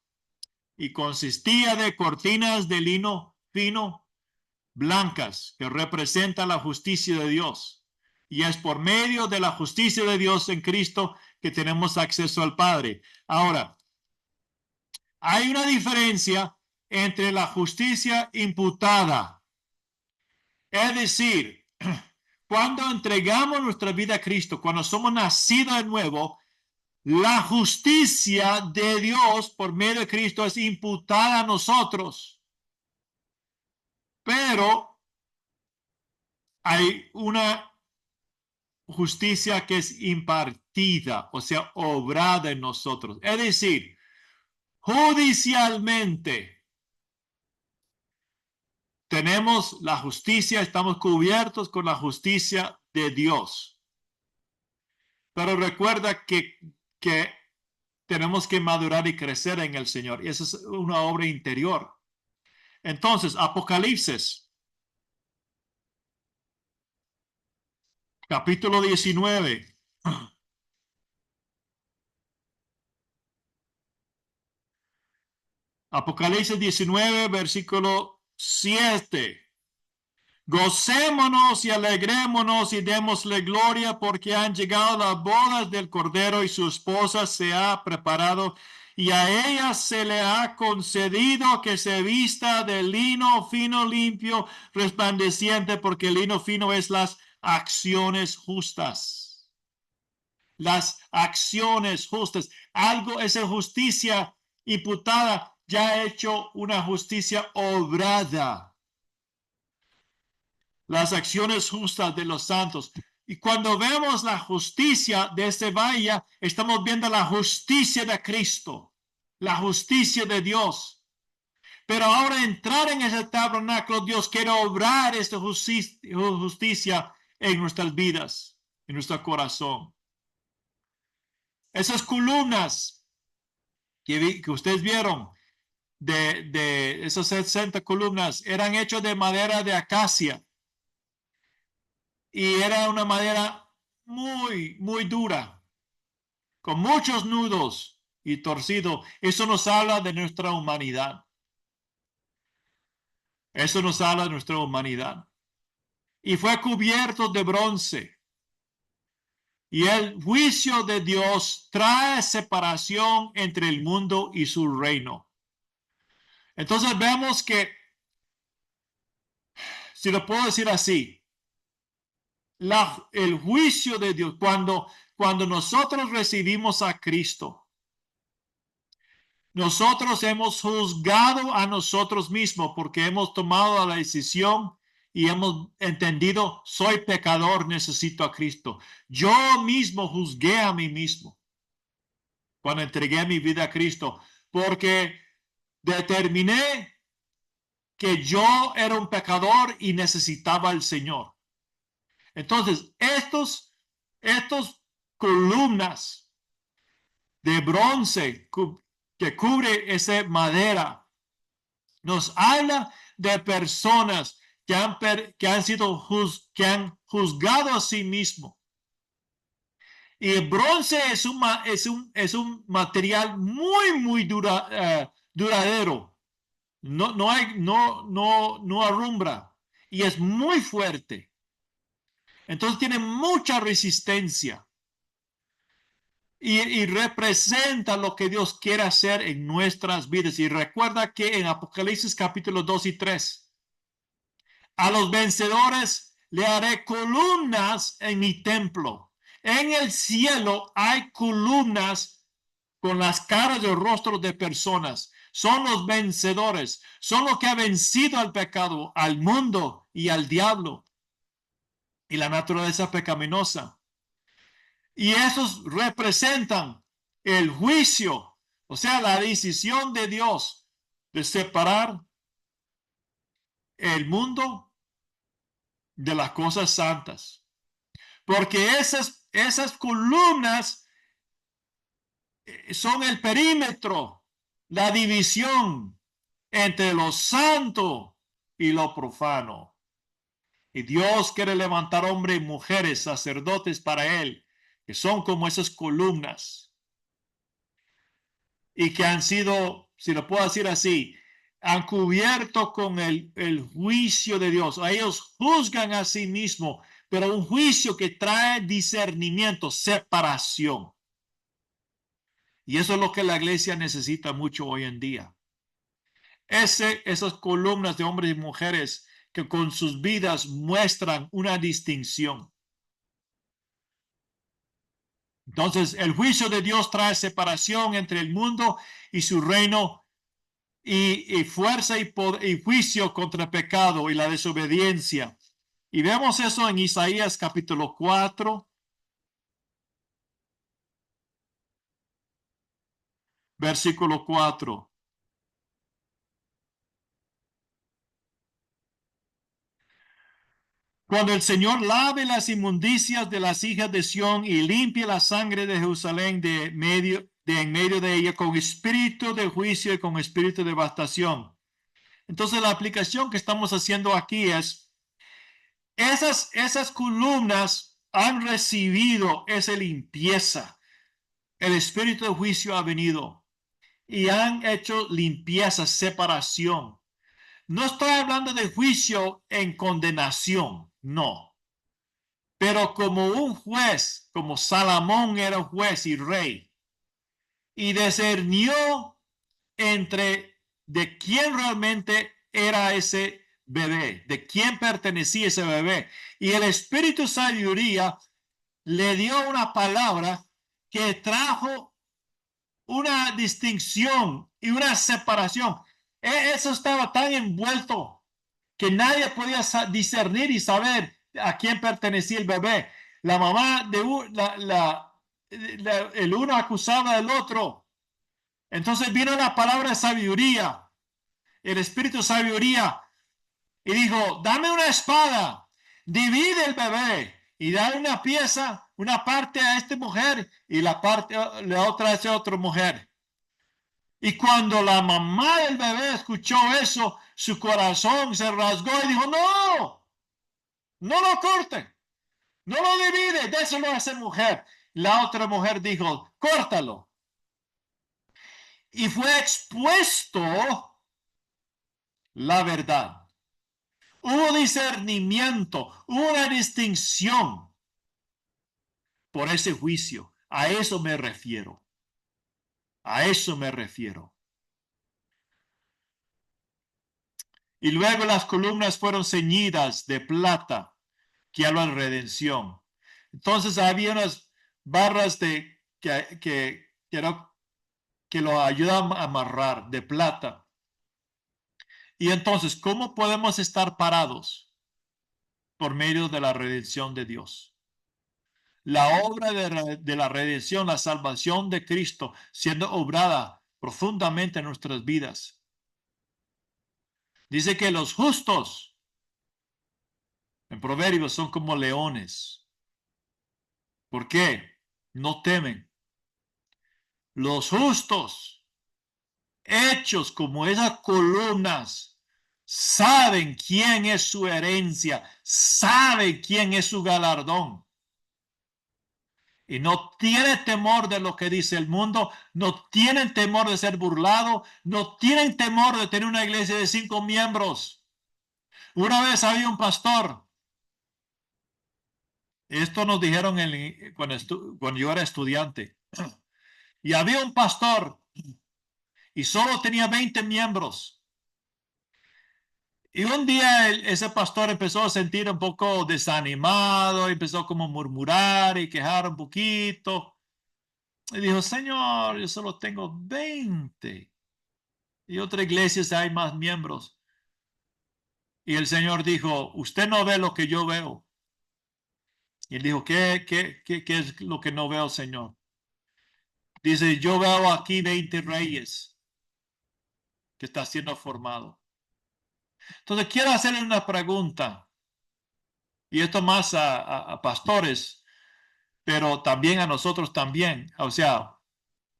y consistía de cortinas de lino fino blancas que representan la justicia de Dios. Y es por medio de la justicia de Dios en Cristo que tenemos acceso al Padre. Ahora, hay una diferencia entre la justicia imputada, es decir, cuando entregamos nuestra vida a Cristo, cuando somos nacidos de nuevo, la justicia de Dios por medio de Cristo es imputada a nosotros. Pero hay una justicia que es impartida, o sea, obrada en nosotros. Es decir, judicialmente tenemos la justicia, estamos cubiertos con la justicia de Dios. Pero recuerda que tenemos que madurar y crecer en el Señor. Y esa es una obra interior. Entonces, Apocalipsis, capítulo 19. Apocalipsis 19, versículo 7. Gocémonos y alegrémonos y démosle gloria, porque han llegado las bodas del Cordero y su esposa se ha preparado, y a ella se le ha concedido que se vista de lino fino, limpio, resplandeciente, porque el lino fino es las acciones justas. Las acciones justas. Algo es justicia imputada, ya ha hecho una justicia obrada. Las acciones justas de los santos. Y cuando vemos la justicia de este valle, estamos viendo la justicia de Cristo, la justicia de Dios. Pero ahora entrar en ese tabernáculo, Dios quiere obrar esta justicia en nuestras vidas, en nuestro corazón. Esas columnas que ustedes vieron, de esas 60 columnas, eran hechas de madera de acacia. Y era una madera muy, muy dura, con muchos nudos y torcido. Eso nos habla de nuestra humanidad. Eso nos habla de nuestra humanidad. Y fue cubierto de bronce. Y el juicio de Dios trae separación entre el mundo y su reino. Entonces vemos que, si lo puedo decir así, el juicio de Dios, cuando nosotros recibimos a Cristo, nosotros hemos juzgado a nosotros mismos porque hemos tomado la decisión y hemos entendido, soy pecador, necesito a Cristo. Yo mismo juzgué a mí mismo cuando entregué mi vida a Cristo, porque determiné que yo era un pecador y necesitaba al Señor. Entonces, estos columnas de bronce que cubre esa madera nos habla de personas que han juzgado a sí mismos. Y el bronce es un material muy duradero. No alumbra y es muy fuerte. Entonces tiene mucha resistencia y representa lo que Dios quiere hacer en nuestras vidas. Y recuerda que en Apocalipsis capítulo 2 y 3, a los vencedores le haré columnas en mi templo. En el cielo hay columnas con las caras y rostros de personas. Son los vencedores, son los que han vencido al pecado, al mundo y al diablo y la naturaleza pecaminosa. Y esos representan el juicio, o sea, la decisión de Dios de separar el mundo de las cosas santas. Porque esas columnas son el perímetro, la división entre lo santo y lo profano. Y Dios quiere levantar hombres y mujeres, sacerdotes para Él, que son como esas columnas y que han sido, si lo puedo decir así, han cubierto con el juicio de Dios. Ellos juzgan a sí mismos, pero un juicio que trae discernimiento, separación. Y eso es lo que la iglesia necesita mucho hoy en día. Esas columnas de hombres y mujeres que con sus vidas muestran una distinción. Entonces, el juicio de Dios trae separación entre el mundo y su reino y fuerza y juicio contra el pecado y la desobediencia. Y vemos eso en Isaías capítulo 4, versículo 4. Cuando el Señor lave las inmundicias de las hijas de Sión y limpie la sangre de Jerusalén en medio de ella con espíritu de juicio y con espíritu de devastación. Entonces la aplicación que estamos haciendo aquí es, esas columnas han recibido esa limpieza. El espíritu de juicio ha venido y han hecho limpieza, separación. No estoy hablando de juicio en condenación, no. Pero como un juez, como Salomón era juez y rey, y discernió entre de quién realmente era ese bebé, de quién pertenecía ese bebé. Y el espíritu de sabiduría le dio una palabra que trajo una distinción y una separación. Eso estaba tan envuelto que nadie podía discernir y saber a quién pertenecía el bebé. La mamá de el uno acusaba al otro. Entonces vino la palabra de sabiduría, el espíritu de sabiduría, y dijo, dame una espada, divide el bebé y da una pieza, una parte a esta mujer y la otra a esa otra mujer. Y cuando la mamá del bebé escuchó eso, su corazón se rasgó y dijo, no lo corte, no lo divide, déselo a esa mujer. La otra mujer dijo, córtalo. Y fue expuesto la verdad. Hubo discernimiento, hubo una distinción por ese juicio. A eso me refiero. A eso me refiero. Y luego las columnas fueron ceñidas de plata que hablan de redención. Entonces había unas barras que lo ayudan a amarrar de plata. Y entonces, ¿cómo podemos estar parados? por medio de la redención de Dios. La obra de la redención, la salvación de Cristo, siendo obrada profundamente en nuestras vidas. Dice que los justos en Proverbios son como leones. ¿Por qué? No temen. Los justos, hechos como esas columnas, saben quién es su herencia, saben quién es su galardón. Y no tiene temor de lo que dice el mundo, no tienen temor de ser burlado, no tienen temor de tener una iglesia de 5 miembros. Una vez había un pastor, esto nos dijeron cuando yo era estudiante, y había un pastor y solo tenía 20 miembros. Y un día ese pastor empezó a sentir un poco desanimado, empezó como a murmurar y quejar un poquito. Y dijo, Señor, yo solo tengo 20. Y otra iglesia hay más miembros. Y el Señor dijo, usted no ve lo que yo veo. Y él dijo, ¿qué es lo que no veo, Señor? Dice, yo veo aquí 20 reyes que está siendo formado. Entonces, quiero hacerle una pregunta. Y esto más a pastores, pero también a nosotros también. O sea,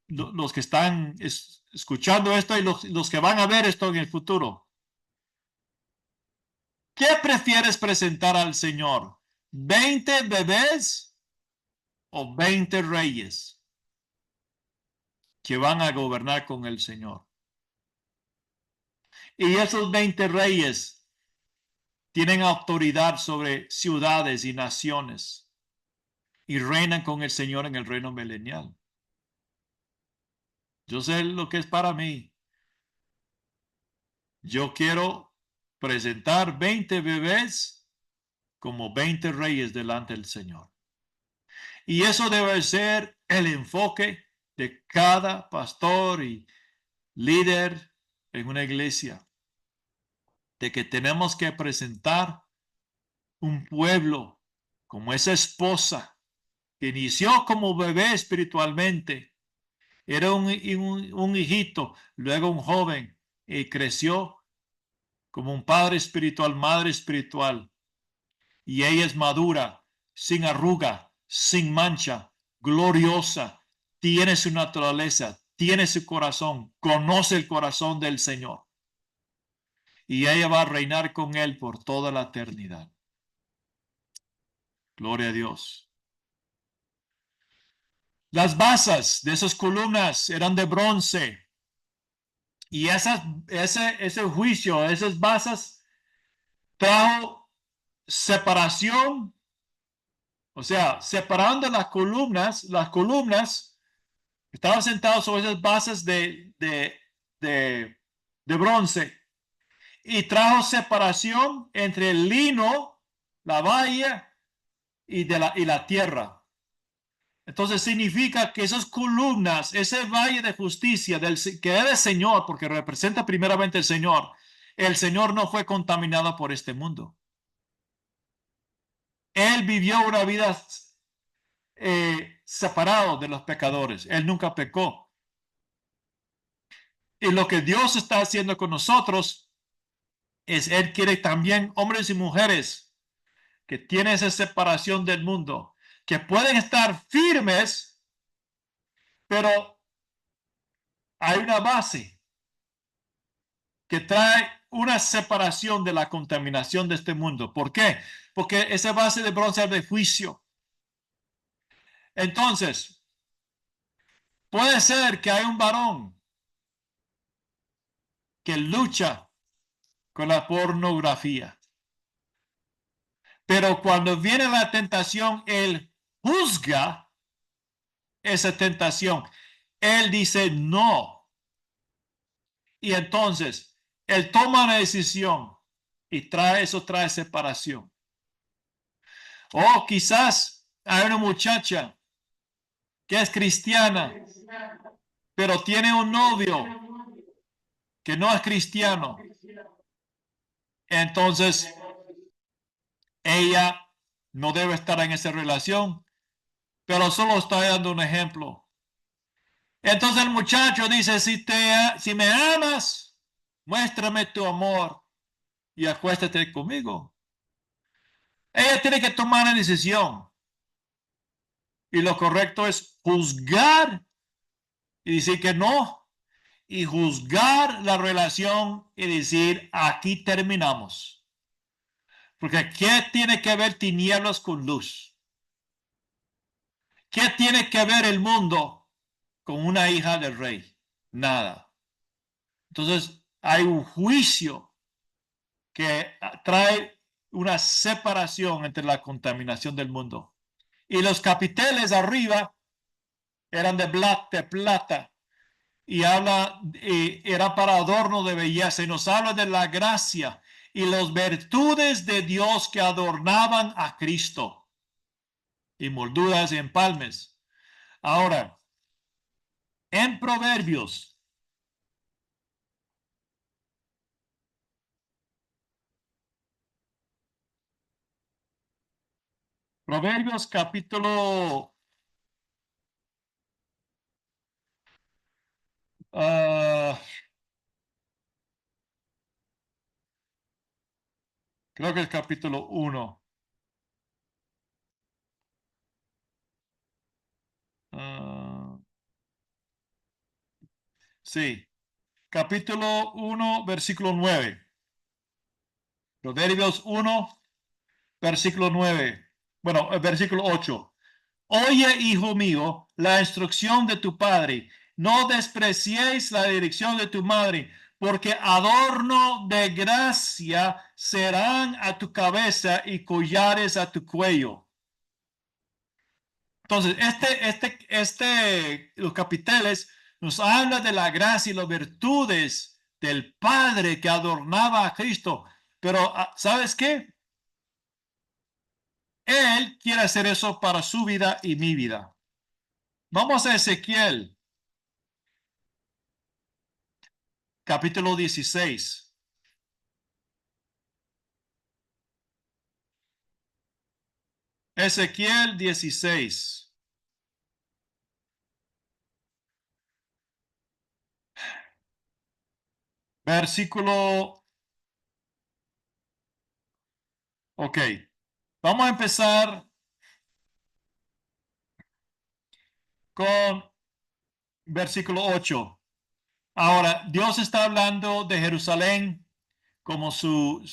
los que están escuchando esto y los que van a ver esto en el futuro. ¿Qué prefieres presentar al Señor? ¿20 bebés o 20 reyes que van a gobernar con el Señor? Y esos 20 reyes tienen autoridad sobre ciudades y naciones y reinan con el Señor en el reino milenial. Yo sé lo que es para mí. Yo quiero presentar 20 bebés como 20 reyes delante del Señor. Y eso debe ser el enfoque de cada pastor y líder en una iglesia, de que tenemos que presentar un pueblo como esa esposa que inició como bebé espiritualmente, era un hijito, luego un joven y creció como un padre espiritual, madre espiritual, y ella es madura, sin arruga, sin mancha, gloriosa, tiene su naturaleza, tiene su corazón, conoce el corazón del Señor. Y ella va a reinar con él por toda la eternidad. Gloria a Dios. Las basas de esas columnas eran de bronce. Y ese juicio, esas basas, trajo separación. O sea, separando las columnas estaban sentados sobre esas bases de bronce y trajo separación entre el lino, la valla y la tierra. Entonces significa que esas columnas, ese valle de justicia que es el Señor, porque representa primeramente el Señor no fue contaminado por este mundo. Él vivió una vida separado de los pecadores. Él nunca pecó. Y lo que Dios está haciendo con nosotros es, Él quiere también hombres y mujeres que tienen esa separación del mundo, que pueden estar firmes, pero hay una base que trae una separación de la contaminación de este mundo. ¿Por qué? Porque esa base de bronce es de juicio. Entonces, puede ser que hay un varón que lucha con la pornografía, pero cuando viene la tentación, él juzga esa tentación. Él dice no. Y entonces, él toma una decisión y trae separación. O quizás hay una muchacha que es cristiana, pero tiene un novio que no es cristiano. Entonces, ella no debe estar en esa relación, pero solo estoy dando un ejemplo. Entonces el muchacho dice, si me amas, muéstrame tu amor y acuéstate conmigo. Ella tiene que tomar una decisión. Y lo correcto es juzgar y decir que no. Y juzgar la relación y decir, aquí terminamos. Porque ¿qué tiene que ver tinieblas con luz? ¿Qué tiene que ver el mundo con una hija del rey? Nada. Entonces hay un juicio que trae una separación entre la contaminación del mundo. Y los capiteles arriba eran de plata y era para adorno de belleza y nos habla de la gracia y las virtudes de Dios que adornaban a Cristo y molduras y empalmes. Ahora, en Proverbios capítulo uh, creo que es capítulo 1. Sí, capítulo 1, versículo 9. Proverbios 1, versículo 9. Bueno, versículo 8. Oye, hijo mío, la instrucción de tu padre. No despreciéis la dirección de tu madre, porque adorno de gracia serán a tu cabeza y collares a tu cuello. Entonces, los capiteles nos habla de la gracia y las virtudes del Padre que adornaba a Cristo. Pero, ¿sabes qué? Él quiere hacer eso para su vida y mi vida. Vamos a Ezequiel, capítulo 16. Ezequiel 16. Versículo. Ok. Vamos a empezar con versículo 8. Ahora, Dios está hablando de Jerusalén como su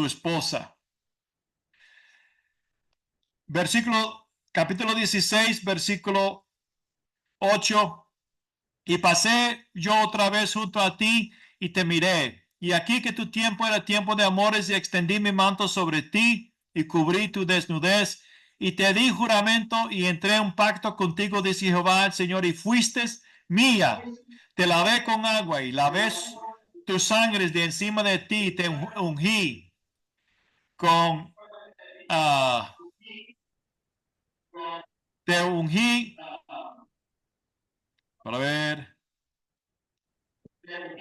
esposa. Capítulo 16, versículo 8. Y pasé yo otra vez junto a ti y te miré. Y aquí que tu tiempo era tiempo de amores y extendí mi manto sobre ti y cubrí tu desnudez y te di juramento y entré en un pacto contigo, dice Jehová el Señor, y fuiste mía. Te lavé con agua y lavé tus sangres de encima de ti y te ungí con, uh, te ungí, para ver.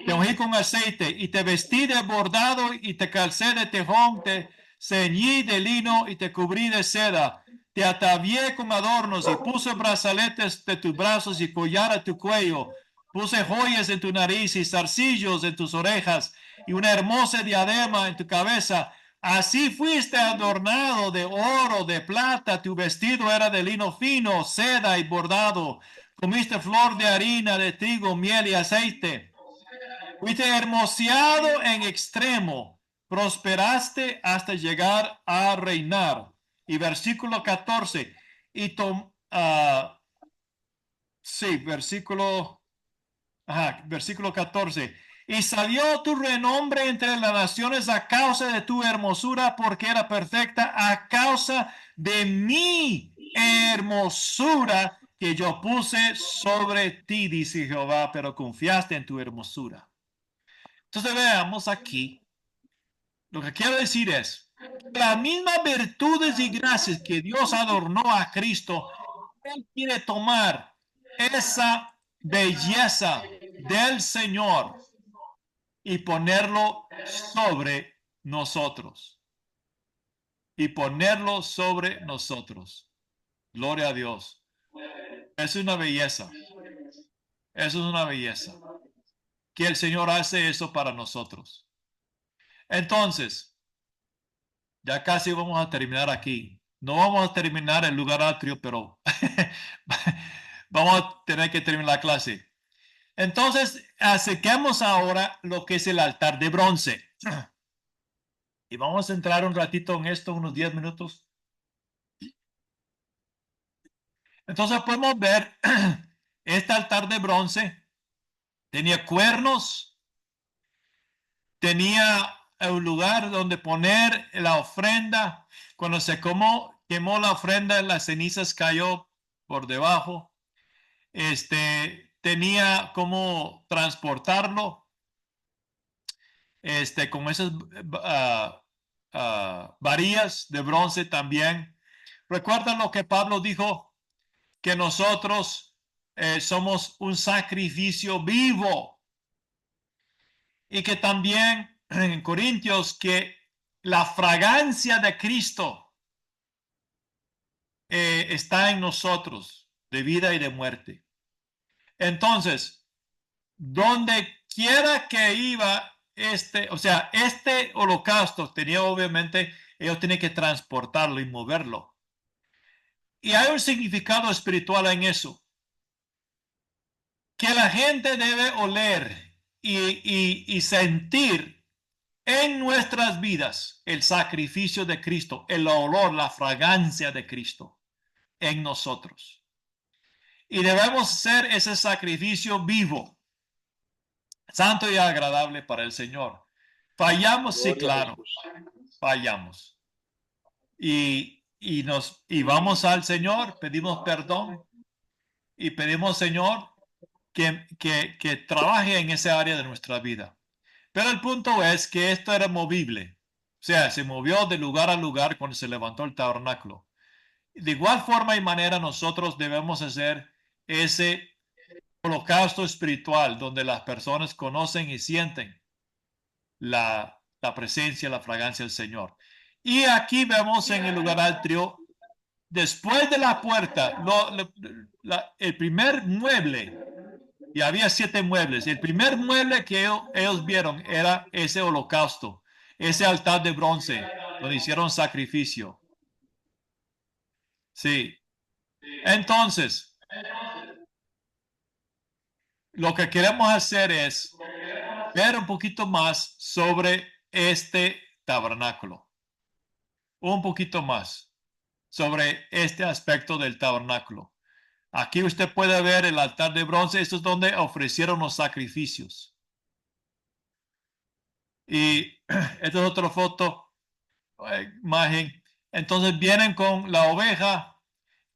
Te ungí con aceite y te vestí de bordado y te calcé de tejón, te ceñí de lino y te cubrí de seda. Te atavié con adornos y puse brazaletes de tus brazos y collar a tu cuello. Puse joyas en tu nariz y zarcillos en tus orejas y una hermosa diadema en tu cabeza. Así fuiste adornado de oro, de plata. Tu vestido era de lino fino, seda y bordado. Comiste flor de harina, de trigo, miel y aceite. Fuiste hermoseado en extremo, prosperaste hasta llegar a reinar. Y versículo 14. Sí, versículo 14. Y salió tu renombre entre las naciones a causa de tu hermosura, porque era perfecta a causa de mi hermosura que yo puse sobre ti, dice Jehová, pero confiaste en tu hermosura. Entonces veamos aquí, lo que quiero decir es, las mismas virtudes y gracias que Dios adornó a Cristo, Él quiere tomar esa belleza del Señor y ponerlo sobre nosotros. Y ponerlo sobre nosotros. Gloria a Dios. Es una belleza. Eso es una belleza. Que el Señor hace eso para nosotros. Entonces, ya casi vamos a terminar aquí. No vamos a terminar el lugar atrio, pero vamos a tener que terminar la clase. Entonces, acerquemos ahora lo que es el altar de bronce. Y vamos a entrar un ratito en esto, unos 10 minutos. Entonces podemos ver este altar de bronce. Tenía cuernos, tenía un lugar donde poner la ofrenda. Cuando se quemó la ofrenda, las cenizas cayó por debajo. Tenía cómo transportarlo, con esas varillas de bronce también. ¿Recuerdan lo que Pablo dijo? Que nosotros somos un sacrificio vivo. Y que también en Corintios que la fragancia de Cristo está en nosotros, de vida y de muerte. Entonces, donde quiera que iba este holocausto tenía obviamente, ellos tienen que transportarlo y moverlo. Y hay un significado espiritual en eso, que la gente debe oler y sentir en nuestras vidas el sacrificio de Cristo, el olor, la fragancia de Cristo en nosotros. Y debemos hacer ese sacrificio vivo, santo y agradable para el Señor. Fallamos, sí, Gloria a claro, Jesús. fallamos. Y vamos al Señor, pedimos perdón y pedimos, Señor, que trabaje en esa área de nuestra vida. Pero el punto es que esto era movible. O sea, se movió de lugar a lugar cuando se levantó el tabernáculo. De igual forma y manera nosotros debemos hacer ese holocausto espiritual donde las personas conocen y sienten la presencia, la fragancia del Señor. Y aquí vemos en el lugar atrio, después de la puerta, el primer mueble, y había 7 muebles. El primer mueble que ellos vieron era ese holocausto, ese altar de bronce, donde hicieron sacrificio. Sí. Entonces, lo que queremos hacer es ver un poquito más sobre este tabernáculo, un poquito más sobre este aspecto del tabernáculo. Aquí usted puede ver el altar de bronce, esto es donde ofrecieron los sacrificios. Y esta es otra foto, imagen. Entonces vienen con la oveja.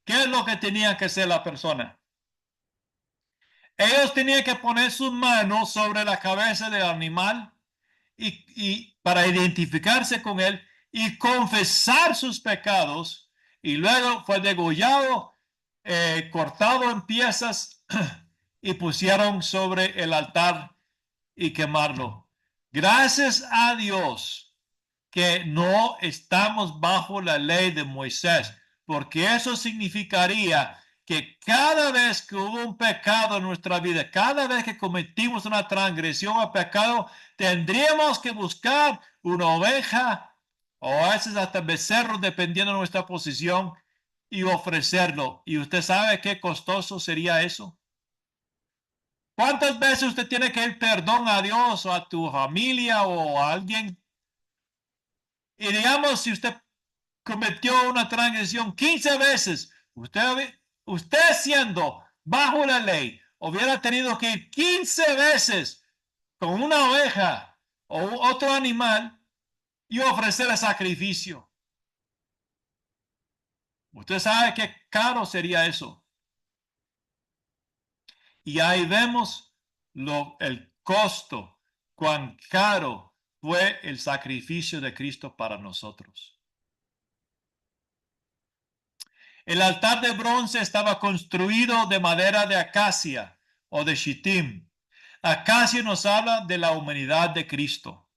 ¿Qué es lo que tenía que hacer la persona? Ellos tenían que poner sus manos sobre la cabeza del animal y para identificarse con él y confesar sus pecados. Y luego fue degollado, cortado en piezas y pusieron sobre el altar y quemarlo. Gracias a Dios que no estamos bajo la ley de Moisés, porque eso significaría que cada vez que hubo un pecado en nuestra vida, cada vez que cometimos una transgresión o pecado, tendríamos que buscar una oveja o a veces hasta becerros, dependiendo de nuestra posición, y ofrecerlo. ¿Y usted sabe qué costoso sería eso? ¿Cuántas veces usted tiene que pedir perdón a Dios o a tu familia o a alguien? Y digamos, si usted cometió una transgresión 15 veces, usted siendo bajo la ley, hubiera tenido que ir 15 veces con una oveja o otro animal y ofrecer el sacrificio. Usted sabe qué caro sería eso. Y ahí vemos el costo, cuán caro fue el sacrificio de Cristo para nosotros. El altar de bronce estaba construido de madera de acacia o de shittim. Acacio nos habla de la humanidad de Cristo.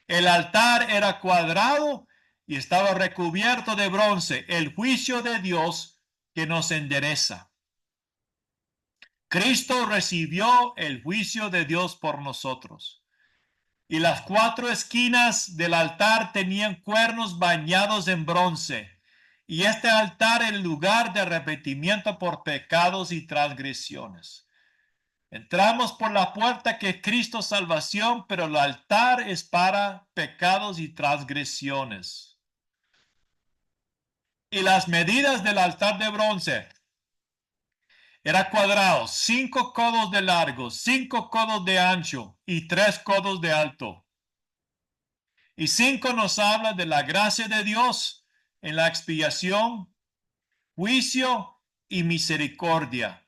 El altar era cuadrado y estaba recubierto de bronce, el juicio de Dios que nos endereza. Cristo recibió el juicio de Dios por nosotros. Y las 4 esquinas del altar tenían cuernos bañados en bronce. Y este altar era el lugar de arrepentimiento por pecados y transgresiones. Entramos por la puerta que es Cristo salvación, pero el altar es para pecados y transgresiones. Y las medidas del altar de bronce era cuadrado, 5 codos de largo, 5 codos de ancho y 3 codos de alto. Y 5 nos habla de la gracia de Dios en la expiación, juicio y misericordia.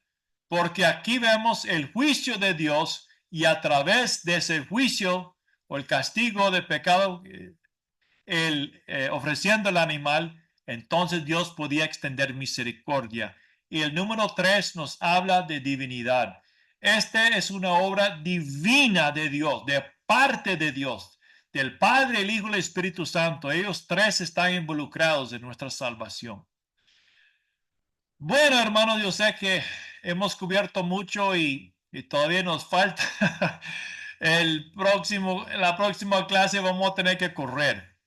Porque aquí vemos el juicio de Dios y a través de ese juicio o el castigo de pecado, ofreciendo el animal, entonces Dios podía extender misericordia. Y el número 3 nos habla de divinidad. Esta es una obra divina de Dios, de parte de Dios, del Padre, el Hijo y el Espíritu Santo. Ellos 3 están involucrados en nuestra salvación. Bueno, hermanos, yo sé que hemos cubierto mucho y todavía nos falta. La próxima clase vamos a tener que correr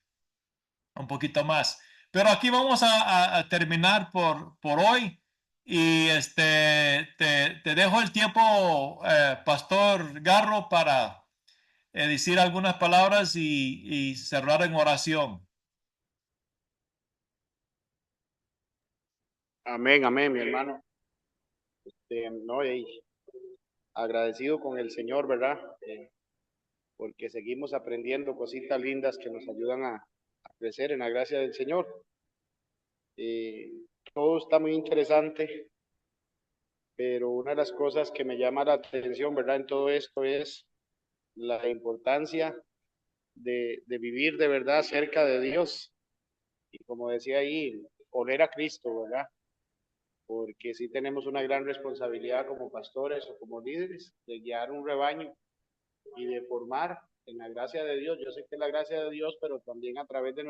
un poquito más. Pero aquí vamos a terminar por hoy. Y te dejo el tiempo, Pastor Garro, para decir algunas palabras y cerrar en oración. Amén, amén, mi hermano. No, agradecido con el Señor, ¿verdad? Porque seguimos aprendiendo cositas lindas que nos ayudan a crecer en la gracia del Señor. Todo está muy interesante, pero una de las cosas que me llama la atención, ¿verdad? En todo esto es la importancia de vivir de verdad cerca de Dios. Y como decía ahí, oler a Cristo, ¿verdad? Porque sí tenemos una gran responsabilidad como pastores o como líderes de guiar un rebaño y de formar en la gracia de Dios. Yo sé que es la gracia de Dios, pero también a través de